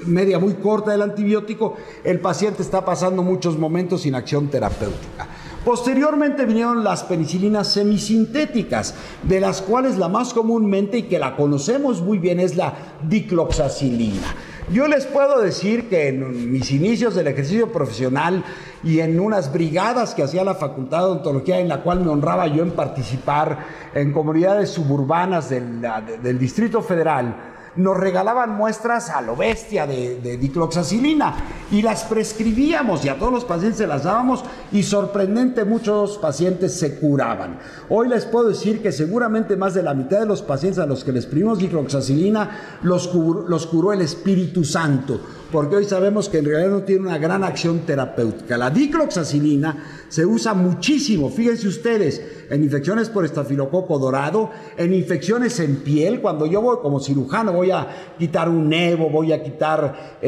media muy corta del antibiótico, el paciente está pasando muchos momentos sin acción terapéutica. Posteriormente vinieron las penicilinas semisintéticas, de las cuales la más comúnmente y que la conocemos muy bien es la dicloxacilina. Yo les puedo decir que en mis inicios del ejercicio profesional y en unas brigadas que hacía la Facultad de Odontología, en la cual me honraba yo en participar en comunidades suburbanas del Distrito Federal, nos regalaban muestras a lo bestia de dicloxacilina y las prescribíamos y a todos los pacientes se las dábamos y sorprendente muchos pacientes se curaban. Hoy les puedo decir que seguramente más de la mitad de los pacientes a los que les prescribimos dicloxacilina los curó el Espíritu Santo, porque hoy sabemos que en realidad no tiene una gran acción terapéutica. La dicloxacilina se usa muchísimo, fíjense ustedes, en infecciones por estafilococo dorado, en infecciones en piel, cuando yo voy como cirujano, voy a quitar un nevo, voy a quitar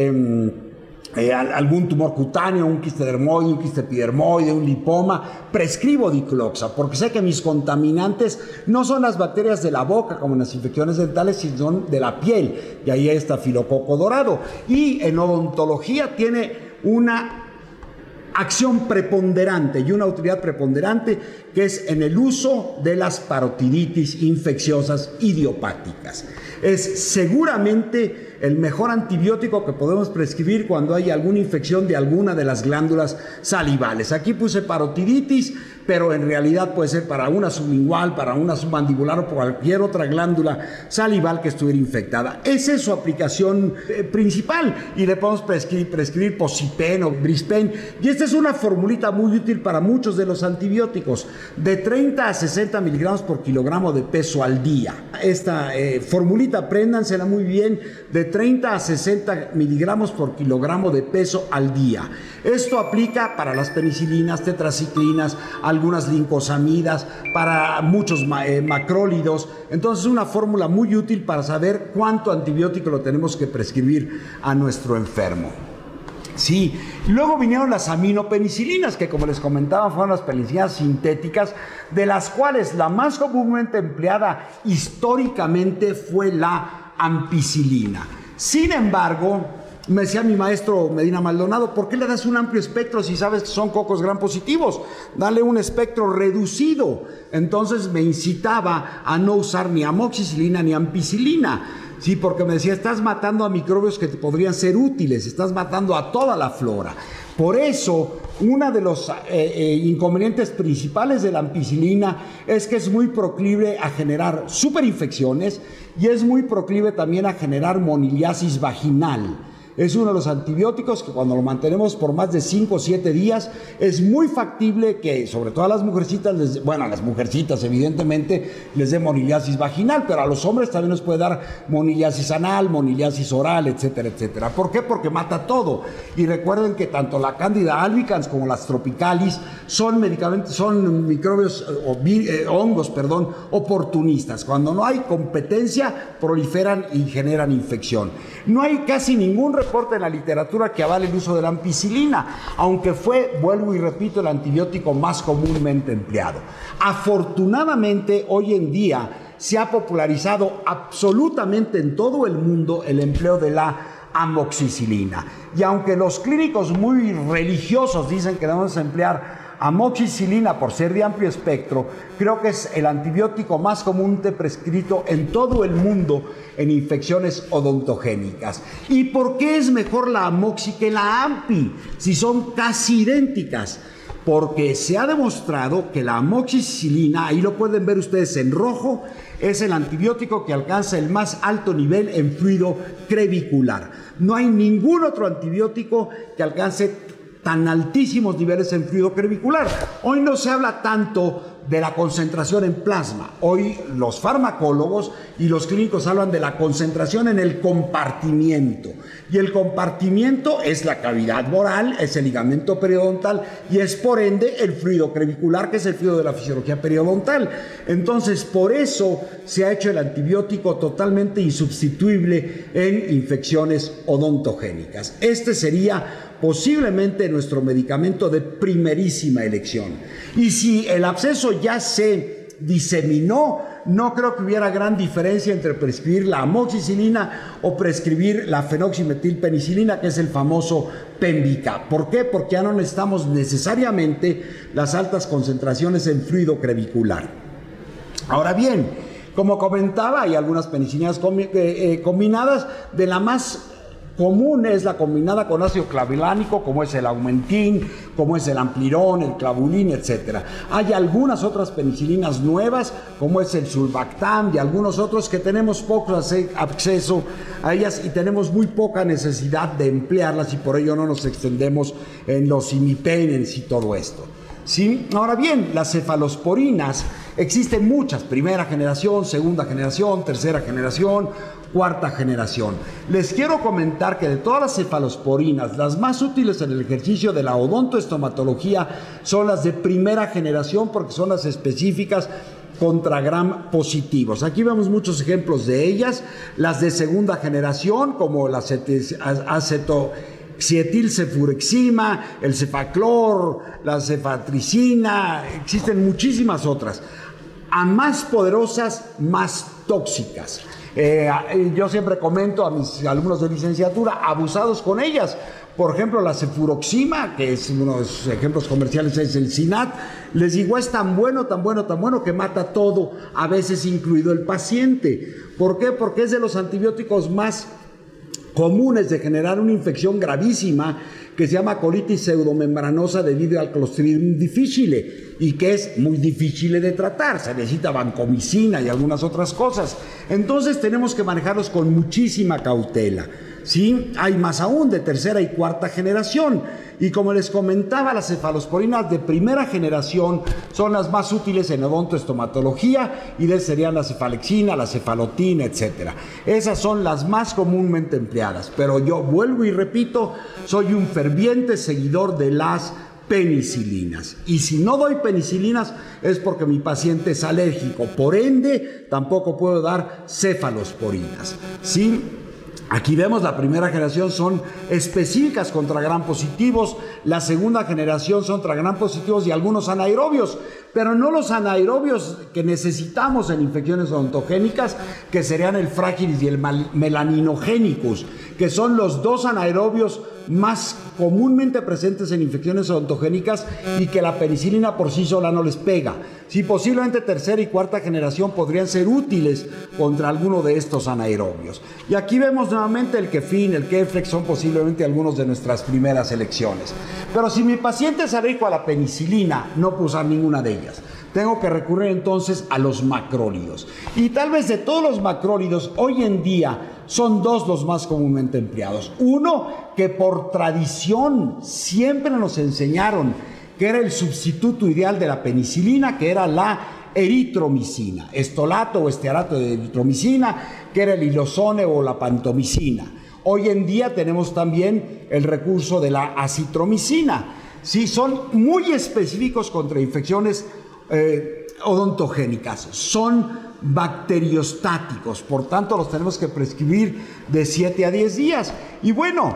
algún tumor cutáneo, un quiste dermoide, un quiste epidermoide, un lipoma, prescribo dicloxa, porque sé que mis contaminantes no son las bacterias de la boca, como en las infecciones dentales, sino son de la piel, y ahí está estafilococo dorado. Y en odontología tiene una acción preponderante y una utilidad preponderante, que es en el uso de las parotiditis infecciosas idiopáticas. Es seguramente el mejor antibiótico que podemos prescribir cuando hay alguna infección de alguna de las glándulas salivales. Aquí puse parotiditis, pero en realidad puede ser para una sublingual, para una submandibular o por cualquier otra glándula salival que estuviera infectada. Esa es su aplicación principal, y le podemos prescribir Posipen o Brispen, y esta es una formulita muy útil para muchos de los antibióticos, de 30 a 60 miligramos por kilogramo de peso al día. Esta formulita, apréndansela muy bien, de 30 a 60 miligramos por kilogramo de peso al día. Esto aplica para las penicilinas, tetraciclinas, algunas lincosamidas, para muchos macrólidos. Entonces es una fórmula muy útil para saber cuánto antibiótico lo tenemos que prescribir a nuestro enfermo. Sí, luego vinieron las aminopenicilinas, que como les comentaba fueron las penicilinas sintéticas, de las cuales la más comúnmente empleada históricamente fue la ampicilina. Sin embargo, Me decía mi maestro Medina Maldonado, ¿por qué le das un amplio espectro si sabes que son cocos gram positivos? Dale un espectro reducido. Entonces me incitaba a no usar ni amoxicilina ni ampicilina. Sí, porque me decía, estás matando a microbios que te podrían ser útiles, estás matando a toda la flora. Por eso, uno de los inconvenientes principales de la ampicilina es que es muy proclive a generar superinfecciones y es muy proclive también a generar moniliasis vaginal. Es uno de los antibióticos que cuando lo mantenemos por más de 5 o 7 días es muy factible que, sobre todo a las mujercitas, a las mujercitas evidentemente les dé moniliasis vaginal, pero a los hombres también nos puede dar moniliasis anal, moniliasis oral, etcétera, etcétera. ¿Por qué? Porque mata todo. Y recuerden que tanto la Candida albicans como las tropicalis son microbios hongos, oportunistas. Cuando no hay competencia, proliferan y generan infección. No hay casi ningún reporte en la literatura que avale el uso de la ampicilina, aunque fue, vuelvo y repito, el antibiótico más comúnmente empleado. Afortunadamente, hoy en día se ha popularizado absolutamente en todo el mundo el empleo de la amoxicilina. Y aunque los clínicos muy religiosos dicen que debemos emplear amoxicilina por ser de amplio espectro, creo que es el antibiótico más comúnmente prescrito en todo el mundo en infecciones odontogénicas. ¿Y por qué es mejor la amoxi que la ampi si son casi idénticas? Porque se ha demostrado que la amoxicilina, ahí lo pueden ver ustedes en rojo, es el antibiótico que alcanza el más alto nivel en fluido crevicular. No hay ningún otro antibiótico que alcance tan altísimos niveles en fluido crevicular. Hoy no se habla tanto de la concentración en plasma. Hoy los farmacólogos y los clínicos hablan de la concentración en el compartimiento. Y el compartimiento es la cavidad moral, es el ligamento periodontal y es por ende el fluido crevicular, que es el fluido de la fisiología periodontal. Entonces, por eso se ha hecho el antibiótico totalmente insubstituible en infecciones odontogénicas. Este sería posiblemente nuestro medicamento de primerísima elección. Y si el absceso ya se diseminó, no creo que hubiera gran diferencia entre prescribir la amoxicilina o prescribir la fenoximetilpenicilina, que es el famoso Pemvica. ¿Por qué? Porque ya no necesitamos necesariamente las altas concentraciones en fluido crevicular. Ahora bien, como comentaba, hay algunas penicilinas combinadas. De la más común es la combinada con ácido clavulánico, como es el Aumentin, como es el Amplirón, el Clavulin, etc. Hay algunas otras penicilinas nuevas, como es el Sulbactam y algunos otros que tenemos poco acceso a ellas y tenemos muy poca necesidad de emplearlas y por ello no nos extendemos en los imipenens y todo esto. ¿Sí? Ahora bien, las cefalosporinas, existen muchas, primera generación, segunda generación, tercera generación, cuarta generación. Les quiero comentar que de todas las cefalosporinas, las más útiles en el ejercicio de la odontoestomatología son las de primera generación porque son las específicas contra gram positivos. Aquí vemos muchos ejemplos de ellas. Las de segunda generación, como la acetoxietilcefurexima, el cefaclor, la cefatricina, existen muchísimas otras. A más poderosas, más tóxicas. Yo siempre comento a mis alumnos de licenciatura, abusados con ellas. Por ejemplo, la cefuroxima, que es uno de sus ejemplos comerciales, es el Sinat. Les digo, es tan bueno que mata todo, a veces incluido el paciente. ¿Por qué? Porque es de los antibióticos más comunes de generar una infección gravísima que se llama colitis pseudomembranosa debido al Clostridium difficile y que es muy difícil de tratar. Se necesita vancomicina y algunas otras cosas. Entonces tenemos que manejarlos con muchísima cautela. ¿Sí? Hay más aún de tercera y cuarta generación. Y como les comentaba, las cefalosporinas de primera generación son las más útiles en odontoestomatología y de serían la cefalexina, la cefalotina, etc. Esas son las más comúnmente empleadas. Pero yo vuelvo y repito, soy un ferviente seguidor de las penicilinas. Y si no doy penicilinas es porque mi paciente es alérgico. Por ende, tampoco puedo dar cefalosporinas. ¿Sí? Aquí vemos la primera generación son específicas contra gram positivos, la segunda generación son contra gram positivos y algunos anaerobios, pero no los anaerobios que necesitamos en infecciones odontogénicas, que serían el Fragilis y el Melaninogenicus, que son los dos anaerobios más comúnmente presentes en infecciones odontogénicas y que la penicilina por sí sola no les pega. Sí, posiblemente tercera y cuarta generación podrían ser útiles contra alguno de estos anaerobios. Y aquí vemos nuevamente el Kefin, el Keflex, son posiblemente algunos de nuestras primeras elecciones. Pero si mi paciente es alérgico a la penicilina, no puedo usar ninguna de ellas. Tengo que recurrir entonces a los macrólidos. Y tal vez de todos los macrólidos, hoy en día son dos los más comúnmente empleados. Uno, que por tradición siempre nos enseñaron que era el sustituto ideal de la penicilina, que era la eritromicina, estolato o estearato de eritromicina, que era el ilosone o la pantomicina. Hoy en día tenemos también el recurso de la acitromicina. Sí, son muy específicos contra infecciones odontogénicas, son bacteriostáticos, por tanto los tenemos que prescribir de 7 a 10 días. Y bueno,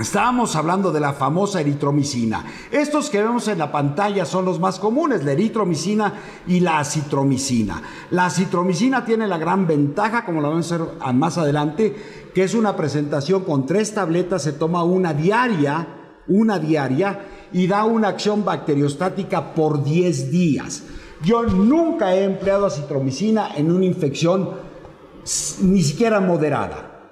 estábamos hablando de la famosa eritromicina. Estos que vemos en la pantalla son los más comunes, la eritromicina y la acitromicina. La acitromicina tiene la gran ventaja, como lo vamos a ver más adelante, que es una presentación con 3 tabletas, se toma una diaria, y da una acción bacteriostática por 10 días. Yo nunca he empleado acitromicina en una infección ni siquiera moderada.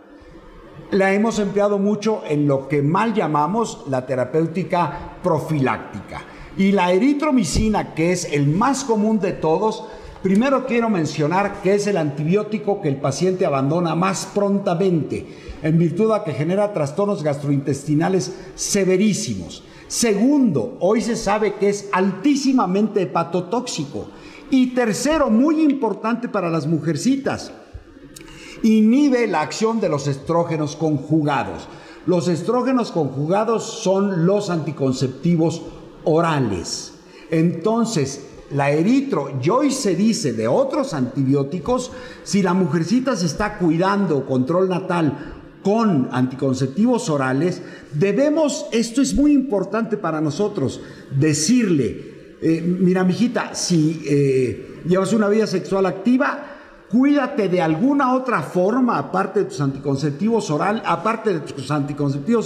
La hemos empleado mucho en lo que mal llamamos la terapéutica profiláctica. Y la eritromicina, que es el más común de todos, primero quiero mencionar que es el antibiótico que el paciente abandona más prontamente, en virtud de que genera trastornos gastrointestinales severísimos. Segundo, hoy se sabe que es altísimamente hepatotóxico. Y tercero, muy importante para las mujercitas, inhibe la acción de los estrógenos conjugados. Los estrógenos conjugados son los anticonceptivos orales. Entonces, la eritro, y hoy se dice de otros antibióticos, si la mujercita se está cuidando, control natal, con anticonceptivos orales, debemos, esto es muy importante para nosotros, decirle, mira, mijita, si llevas una vida sexual activa, cuídate de alguna otra forma, aparte de tus anticonceptivos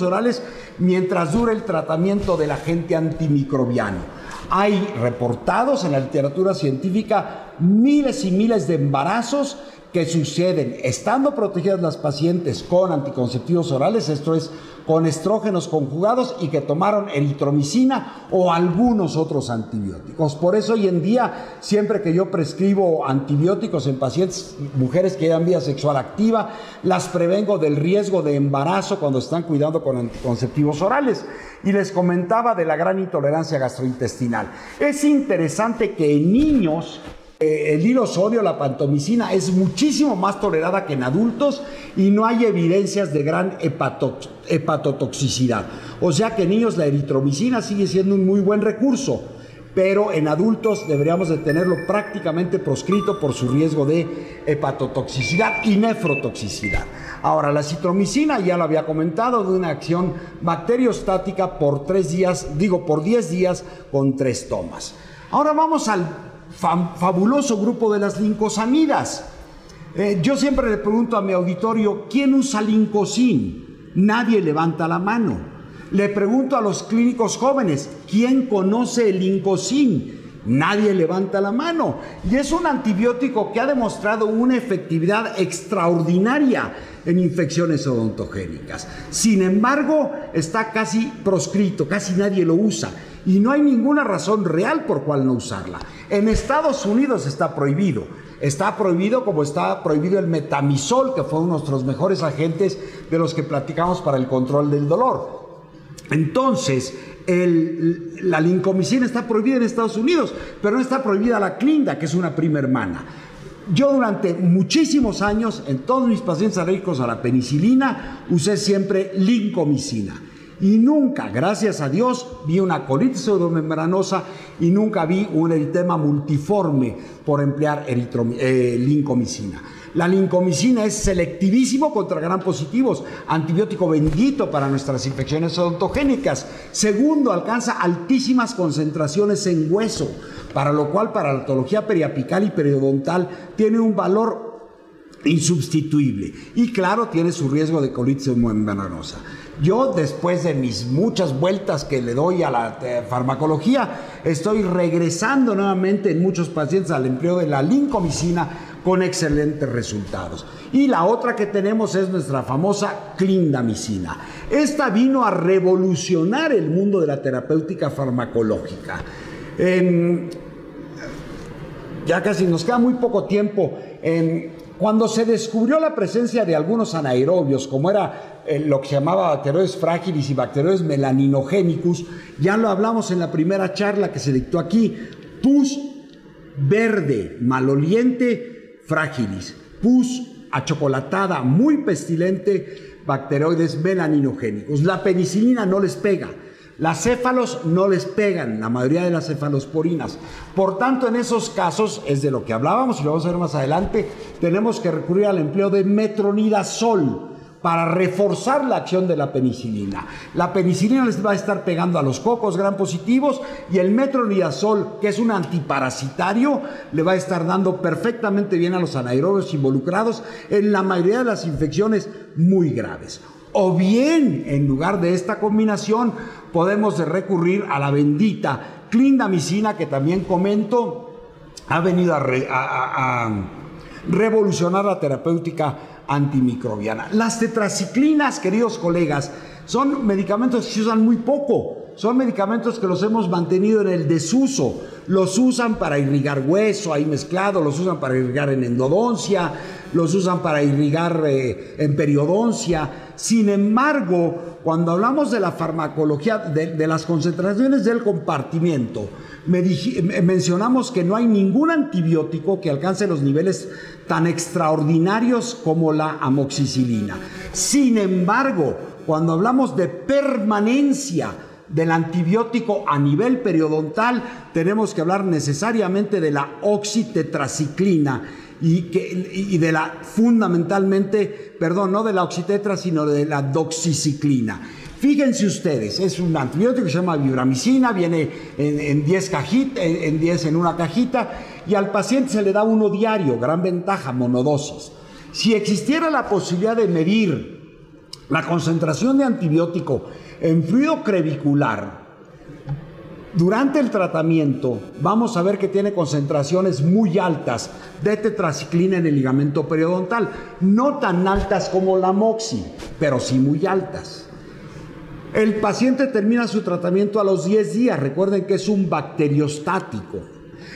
orales, mientras dure el tratamiento del agente antimicrobiano. Hay reportados en la literatura científica miles y miles de embarazos que suceden estando protegidas las pacientes con anticonceptivos orales, esto es, con estrógenos conjugados, y que tomaron eritromicina o algunos otros antibióticos. Por eso hoy en día, siempre que yo prescribo antibióticos en pacientes, mujeres que llevan vida sexual activa, las prevengo del riesgo de embarazo cuando están cuidando con anticonceptivos orales. Y les comentaba de la gran intolerancia gastrointestinal. Es interesante que en niños el ilosone, la pantomicina, es muchísimo más tolerada que en adultos y no hay evidencias de gran hepatotoxicidad. O sea que en niños la eritromicina sigue siendo un muy buen recurso, pero en adultos deberíamos de tenerlo prácticamente proscrito por su riesgo de hepatotoxicidad y nefrotoxicidad. Ahora, la acitromicina, ya lo había comentado, de una acción bacteriostática por 10 días con 3 tomas. Ahora vamos al fabuloso grupo de las lincosamidas. Yo siempre le pregunto a mi auditorio, ¿quién usa Lincozin? Nadie levanta la mano. Le pregunto a los clínicos jóvenes, ¿quién conoce el Lincozin? Nadie levanta la mano. Y es un antibiótico que ha demostrado una efectividad extraordinaria en infecciones odontogénicas. Sin embargo, está casi proscrito, casi nadie lo usa. Y no hay ninguna razón real por cual no usarla. En Estados Unidos está prohibido. Está prohibido como está prohibido el metamizol, que fue uno de nuestros mejores agentes de los que platicamos para el control del dolor. Entonces, la lincomicina está prohibida en Estados Unidos, pero no está prohibida la clinda, que es una prima hermana. Yo durante muchísimos años, en todos mis pacientes alérgicos a la penicilina, usé siempre lincomicina. Y nunca, gracias a Dios, vi una colitis pseudomembranosa y nunca vi un eritema multiforme por emplear lincomicina. La lincomicina es selectivísimo contra gram positivos, antibiótico bendito para nuestras infecciones odontogénicas. Segundo, alcanza altísimas concentraciones en hueso, para lo cual para la patología periapical y periodontal tiene un valor insubstituible. Y claro, tiene su riesgo de colitis membranosa. Yo, después de mis muchas vueltas que le doy a la farmacología, estoy regresando nuevamente en muchos pacientes al empleo de la lincomicina con excelentes resultados. Y la otra que tenemos es nuestra famosa clindamicina. Esta vino a revolucionar el mundo de la terapéutica farmacológica. Ya casi nos queda muy poco tiempo. Cuando se descubrió la presencia de algunos anaerobios, como era lo que se llamaba Bacteroides fragilis y Bacteroides melaninogenicus, ya lo hablamos en la primera charla que se dictó aquí, pus verde, maloliente, fragilis, pus achocolatada, muy pestilente, Bacteroides melaninogenicus. La penicilina no les pega. Las céfalos no les pegan, la mayoría de las cefalosporinas. Por tanto, en esos casos, es de lo que hablábamos y lo vamos a ver más adelante, tenemos que recurrir al empleo de metronidazol para reforzar la acción de la penicilina. La penicilina les va a estar pegando a los cocos gram positivos y el metronidazol, que es un antiparasitario, le va a estar dando perfectamente bien a los anaerobios involucrados en la mayoría de las infecciones muy graves. O bien, en lugar de esta combinación, podemos recurrir a la bendita clindamicina, que también comento, ha venido a revolucionar la terapéutica antimicrobiana. Las tetraciclinas, queridos colegas, son medicamentos que se usan muy poco. Son medicamentos que los hemos mantenido en el desuso. Los usan para irrigar hueso ahí mezclado, los usan para irrigar en endodoncia, los usan para irrigar en periodoncia. Sin embargo, cuando hablamos de la farmacología, de las concentraciones del compartimiento, mencionamos que no hay ningún antibiótico que alcance los niveles tan extraordinarios como la amoxicilina. Sin embargo, cuando hablamos de permanencia del antibiótico a nivel periodontal, tenemos que hablar necesariamente de la oxitetraciclina y de la, fundamentalmente, perdón, no de la oxitetra, sino de la doxiciclina. Fíjense ustedes, es un antibiótico que se llama vibramicina, viene en 10 cajitas, en una cajita, y al paciente se le da uno diario, gran ventaja, monodosis. Si existiera la posibilidad de medir la concentración de antibiótico en fluido crevicular durante el tratamiento, vamos a ver que tiene concentraciones muy altas de tetraciclina en el ligamento periodontal. No tan altas como la moxi, pero sí muy altas. El paciente termina su tratamiento a los 10 días. Recuerden que es un bacteriostático.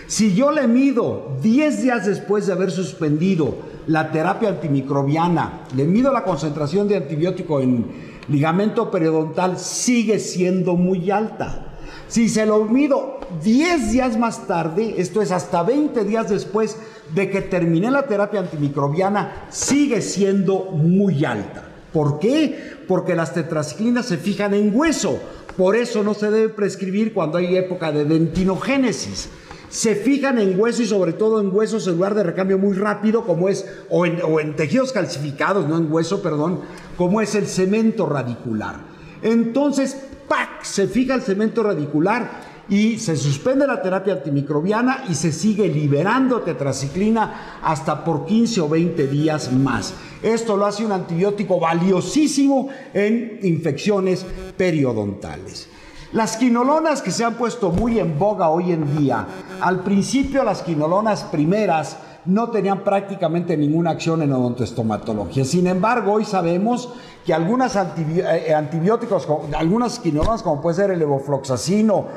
Si yo le mido 10 días después de haber suspendido la terapia antimicrobiana, le mido la concentración de antibiótico en ligamento periodontal, sigue siendo muy alta. Si se lo mido 10 días más tarde, esto es hasta 20 días después de que terminé la terapia antimicrobiana, sigue siendo muy alta. ¿Por qué? Porque las tetraciclinas se fijan en hueso. Por eso no se debe prescribir cuando hay época de dentinogénesis. Se fijan en hueso y sobre todo en hueso celular de recambio muy rápido, como es, o en tejidos calcificados, no en hueso, perdón, como es el cemento radicular. Entonces, ¡pac!, se fija el cemento radicular y se suspende la terapia antimicrobiana y se sigue liberando tetraciclina hasta por 15 o 20 días más. Esto lo hace un antibiótico valiosísimo en infecciones periodontales. Las quinolonas que se han puesto muy en boga hoy en día, al principio las quinolonas primeras no tenían prácticamente ninguna acción en odontoestomatología. Sin embargo, hoy sabemos que algunos antibióticos, algunas quinolonas como puede ser el levofloxacino,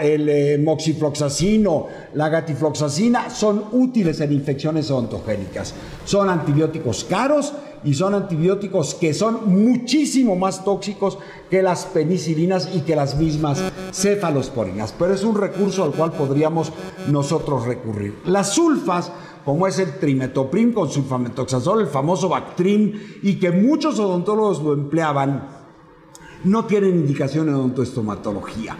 el moxifloxacino, la gatifloxacina, son útiles en infecciones odontogénicas. Son antibióticos caros y son antibióticos que son muchísimo más tóxicos que las penicilinas y que las mismas cefalosporinas, pero es un recurso al cual podríamos nosotros recurrir. Las sulfas, como es el trimetoprim con sulfamethoxazol, el famoso Bactrim, y que muchos odontólogos lo empleaban, no tienen indicación en odontoestomatología.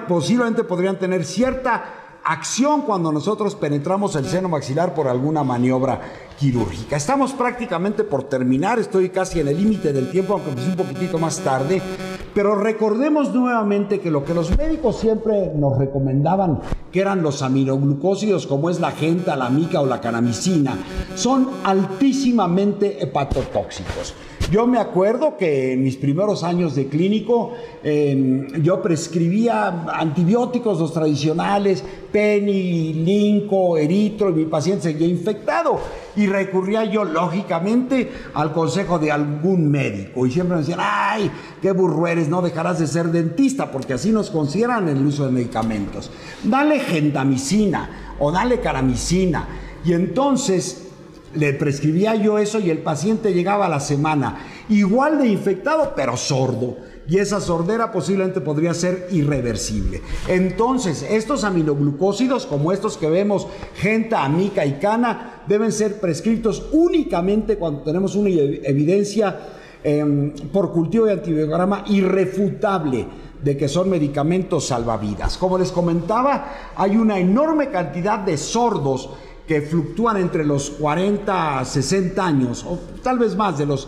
Posiblemente podrían tener cierta acción cuando nosotros penetramos el seno maxilar por alguna maniobra quirúrgica. Estamos prácticamente por terminar, estoy casi en el límite del tiempo, aunque pues un poquitito más tarde, pero recordemos nuevamente que lo que los médicos siempre nos recomendaban que eran los aminoglucósidos, como es la genta, la mica o la canamicina, son altísimamente hepatotóxicos. Yo me acuerdo que en mis primeros años de clínico yo prescribía antibióticos, los tradicionales, Peni, Linco, Eritro, y mi paciente seguía infectado. Y recurría yo, lógicamente, al consejo de algún médico. Y siempre me decían, ¡ay, qué burro eres! No dejarás de ser dentista, porque así nos consideran el uso de medicamentos. Dale gentamicina o dale caramicina. Y entonces le prescribía yo eso y el paciente llegaba a la semana igual de infectado, pero sordo. Y esa sordera posiblemente podría ser irreversible. Entonces, estos aminoglucósidos, como estos que vemos, genta, amica y cana, deben ser prescritos únicamente cuando tenemos una evidencia por cultivo de antibiograma irrefutable de que son medicamentos salvavidas. Como les comentaba, hay una enorme cantidad de sordos que fluctúan entre los 40 a 60 años, o tal vez más, de los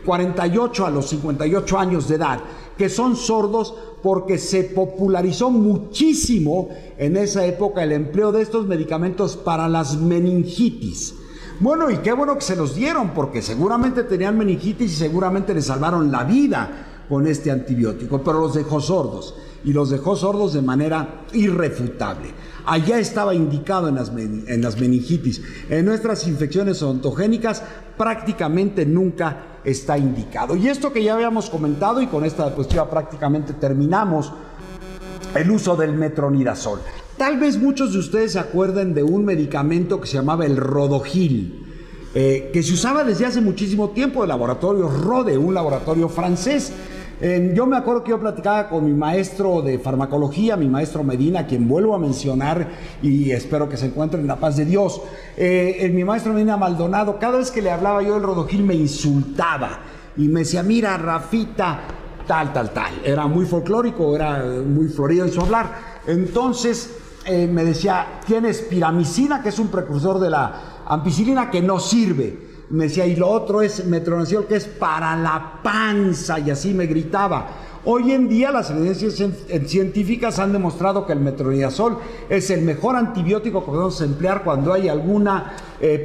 48 a los 58 años de edad, que son sordos porque se popularizó muchísimo en esa época el empleo de estos medicamentos para las meningitis. Bueno, y qué bueno que se los dieron, porque seguramente tenían meningitis y seguramente les salvaron la vida con este antibiótico, pero los dejó sordos, y los dejó sordos de manera irrefutable. Allá estaba indicado en las meningitis. En nuestras infecciones odontogénicas prácticamente nunca está indicado. Y esto que ya habíamos comentado, y con esta pues ya prácticamente terminamos, el uso del metronidazol. Tal vez muchos de ustedes se acuerden de un medicamento que se llamaba el Rodogil, que se usaba desde hace muchísimo tiempo, el laboratorio Rode, un laboratorio francés. Yo me acuerdo que yo platicaba con mi maestro de farmacología, mi maestro Medina, quien vuelvo a mencionar y espero que se encuentre en la paz de Dios. Mi maestro Medina Maldonado, cada vez que le hablaba yo del Rodogil me insultaba y me decía, mira, Rafita, tal. Era muy folclórico, era muy florido en su hablar. Entonces me decía, tienes piramicina, que es un precursor de la ampicilina, que no sirve. Me decía, y lo otro es metronidazol, que es para la panza, y así me gritaba. Hoy en día las evidencias científicas han demostrado que el metronidazol es el mejor antibiótico que podemos emplear cuando hay alguna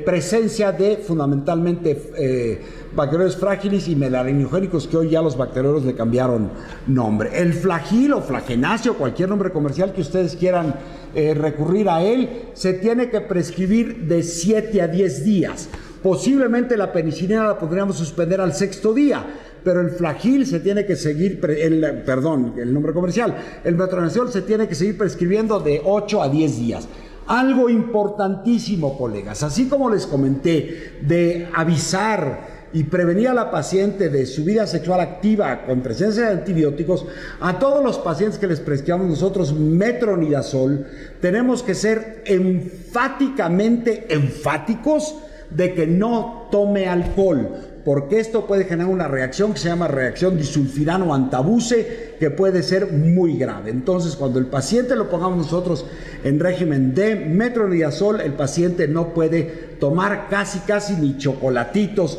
presencia de fundamentalmente bacterios frágiles y melanogenógenicos, que hoy ya los bacteriólogos le cambiaron nombre. El flagil o flagenáceo, cualquier nombre comercial que ustedes quieran recurrir a él, se tiene que prescribir de 7 a 10 días. Posiblemente la penicilina la podríamos suspender al 6º día, pero el flagil se tiene que seguir, el nombre comercial, el metronidazol se tiene que seguir prescribiendo de 8 a 10 días. Algo importantísimo, colegas, así como les comenté, de avisar y prevenir a la paciente de su vida sexual activa con presencia de antibióticos, a todos los pacientes que les prescribamos nosotros metronidazol, tenemos que ser enfáticamente enfáticos de que no tome alcohol, porque esto puede generar una reacción que se llama reacción disulfirano-antabuse, que puede ser muy grave. Entonces, cuando el paciente lo pongamos nosotros en régimen de metronidazol, el paciente no puede tomar casi ni chocolatitos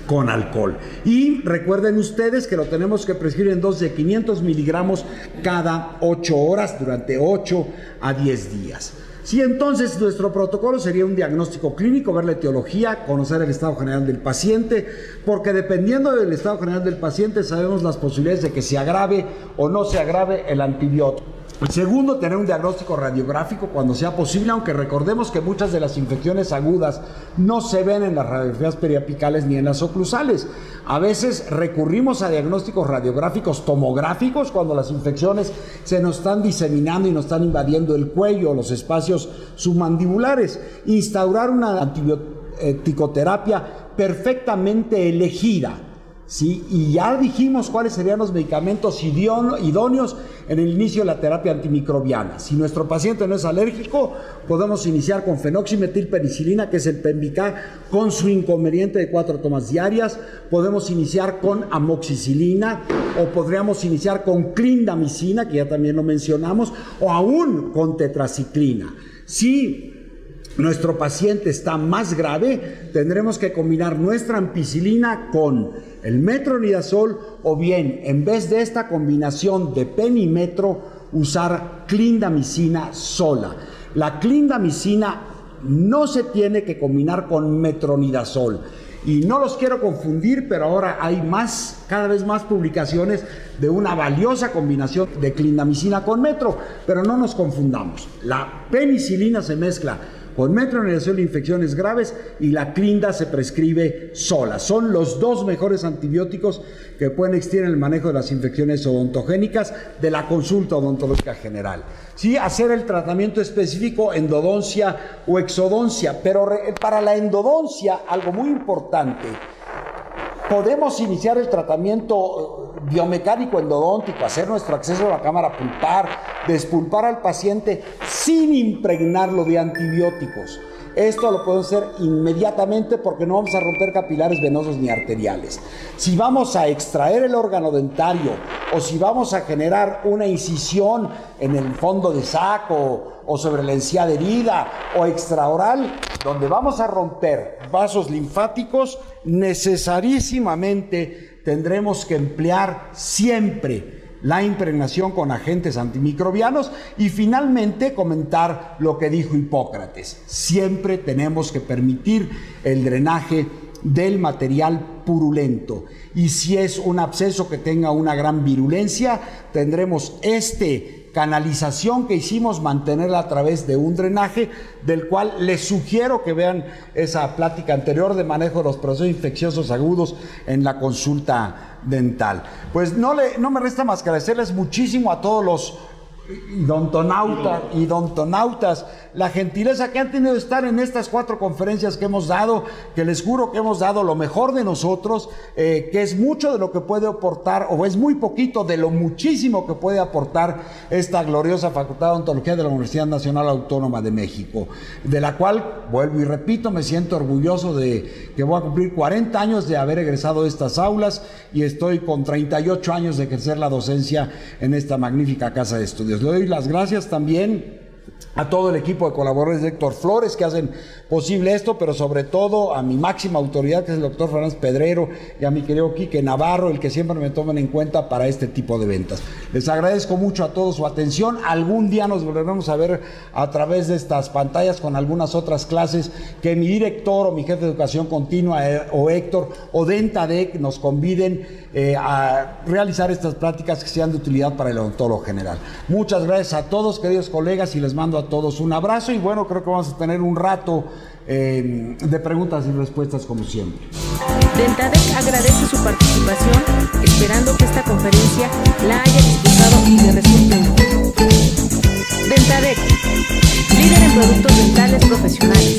con alcohol. Y recuerden ustedes que lo tenemos que prescribir en dosis de 500 miligramos cada 8 horas durante 8 a 10 días. Sí, entonces nuestro protocolo sería un diagnóstico clínico, ver la etiología, conocer el estado general del paciente, porque dependiendo del estado general del paciente sabemos las posibilidades de que se agrave o no se agrave el antibiótico. Segundo, tener un diagnóstico radiográfico cuando sea posible, aunque recordemos que muchas de las infecciones agudas no se ven en las radiografías periapicales ni en las oclusales. A veces recurrimos a diagnósticos radiográficos tomográficos cuando las infecciones se nos están diseminando y nos están invadiendo el cuello, los espacios submandibulares. Instaurar una antibiótico-terapia perfectamente elegida, ¿sí? Y ya dijimos cuáles serían los medicamentos idóneos en el inicio de la terapia antimicrobiana. Si nuestro paciente no es alérgico, podemos iniciar con fenoximetilpenicilina, que es el Pembica, con su inconveniente de 4 tomas diarias. Podemos iniciar con amoxicilina, o podríamos iniciar con clindamicina, que ya también lo mencionamos, o aún con tetraciclina. Si nuestro paciente está más grave, tendremos que combinar nuestra ampicilina con el metronidazol, o bien, en vez de esta combinación de penimetro, usar clindamicina sola. La clindamicina no se tiene que combinar con metronidazol. Y no los quiero confundir, pero ahora hay cada vez más publicaciones de una valiosa combinación de clindamicina con metro, pero no nos confundamos. La penicilina se mezcla con metronidazol de infecciones graves y la clinda se prescribe sola. Son los dos mejores antibióticos que pueden existir en el manejo de las infecciones odontogénicas de la consulta odontológica general. Sí, hacer el tratamiento específico, endodoncia o exodoncia, pero para la endodoncia, algo muy importante, podemos iniciar el tratamiento biomecánico endodóntico, hacer nuestro acceso a la cámara pulpar, despulpar al paciente sin impregnarlo de antibióticos. Esto lo podemos hacer inmediatamente porque no vamos a romper capilares venosos ni arteriales. Si vamos a extraer el órgano dentario o si vamos a generar una incisión en el fondo de saco o sobre la encía de herida o extraoral, donde vamos a romper vasos linfáticos, necesariamente tendremos que emplear siempre la impregnación con agentes antimicrobianos y finalmente comentar lo que dijo Hipócrates. Siempre tenemos que permitir el drenaje del material purulento y si es un absceso que tenga una gran virulencia, tendremos canalización que hicimos, mantenerla a través de un drenaje, del cual les sugiero que vean esa plática anterior de manejo de los procesos infecciosos agudos en la consulta dental. Pues no me resta más que agradecerles muchísimo a todos los odontonautas, la gentileza que han tenido de estar en estas 4 conferencias que hemos dado, que les juro que hemos dado lo mejor de nosotros, que es mucho de lo que puede aportar, o es muy poquito de lo muchísimo que puede aportar esta gloriosa Facultad de Odontología de la Universidad Nacional Autónoma de México, de la cual, vuelvo y repito, me siento orgulloso de que voy a cumplir 40 años de haber egresado de estas aulas y estoy con 38 años de ejercer la docencia en esta magnífica casa de estudios. Le doy las gracias también a todo el equipo de colaboradores de Héctor Flores que hacen posible esto, pero sobre todo a mi máxima autoridad, que es el doctor Fernández Pedrero, y a mi querido Quique Navarro, el que siempre me toman en cuenta para este tipo de ventas. Les agradezco mucho a todos su atención. Algún día nos volveremos a ver a través de estas pantallas con algunas otras clases que mi director o mi jefe de educación continua o Héctor o Dentadec nos conviden a realizar estas prácticas que sean de utilidad para el odontólogo general. Muchas gracias a todos, queridos colegas, y les mando a todos un abrazo y bueno, creo que vamos a tener un rato de preguntas y respuestas como siempre. Dentadec agradece su participación, esperando que esta conferencia la haya disfrutado y le resulte útil. Dentadec, líder en productos dentales profesionales.